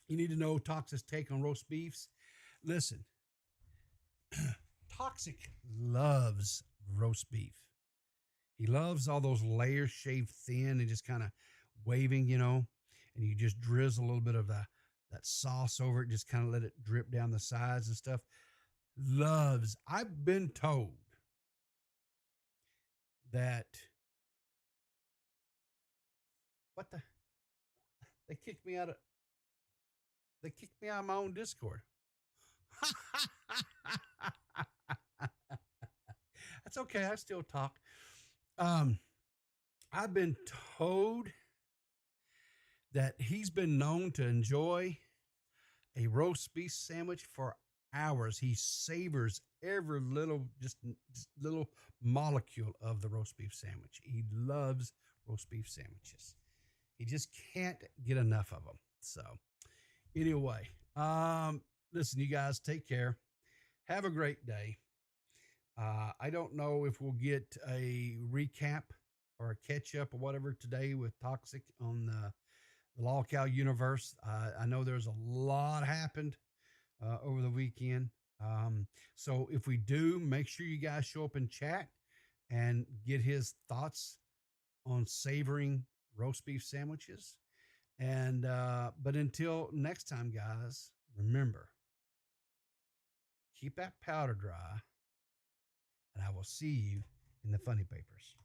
You need to know Toxic's take on roast beefs. Listen, Toxic loves roast beef. He loves all those layers shaved thin and just kind of waving, and you just drizzle a little bit of that sauce over it, just kind of let it drip down the sides and stuff. Loves. I've been told that they kicked me out of my own Discord. That's okay. I still talk. I've been told that he's been known to enjoy a roast beef sandwich for hours. He savors every little little molecule of the roast beef sandwich. He loves roast beef sandwiches. He just can't get enough of them. So anyway, listen, you guys, take care. Have a great day. I don't know if we'll get a recap or a catch up or whatever today with Toxic on the Law Cal universe. I know there's a lot happened over the weekend. So if we do, make sure you guys show up in chat and get his thoughts on savoring roast beef sandwiches. And but until next time, guys, remember, keep that powder dry, and I will see you in the funny papers.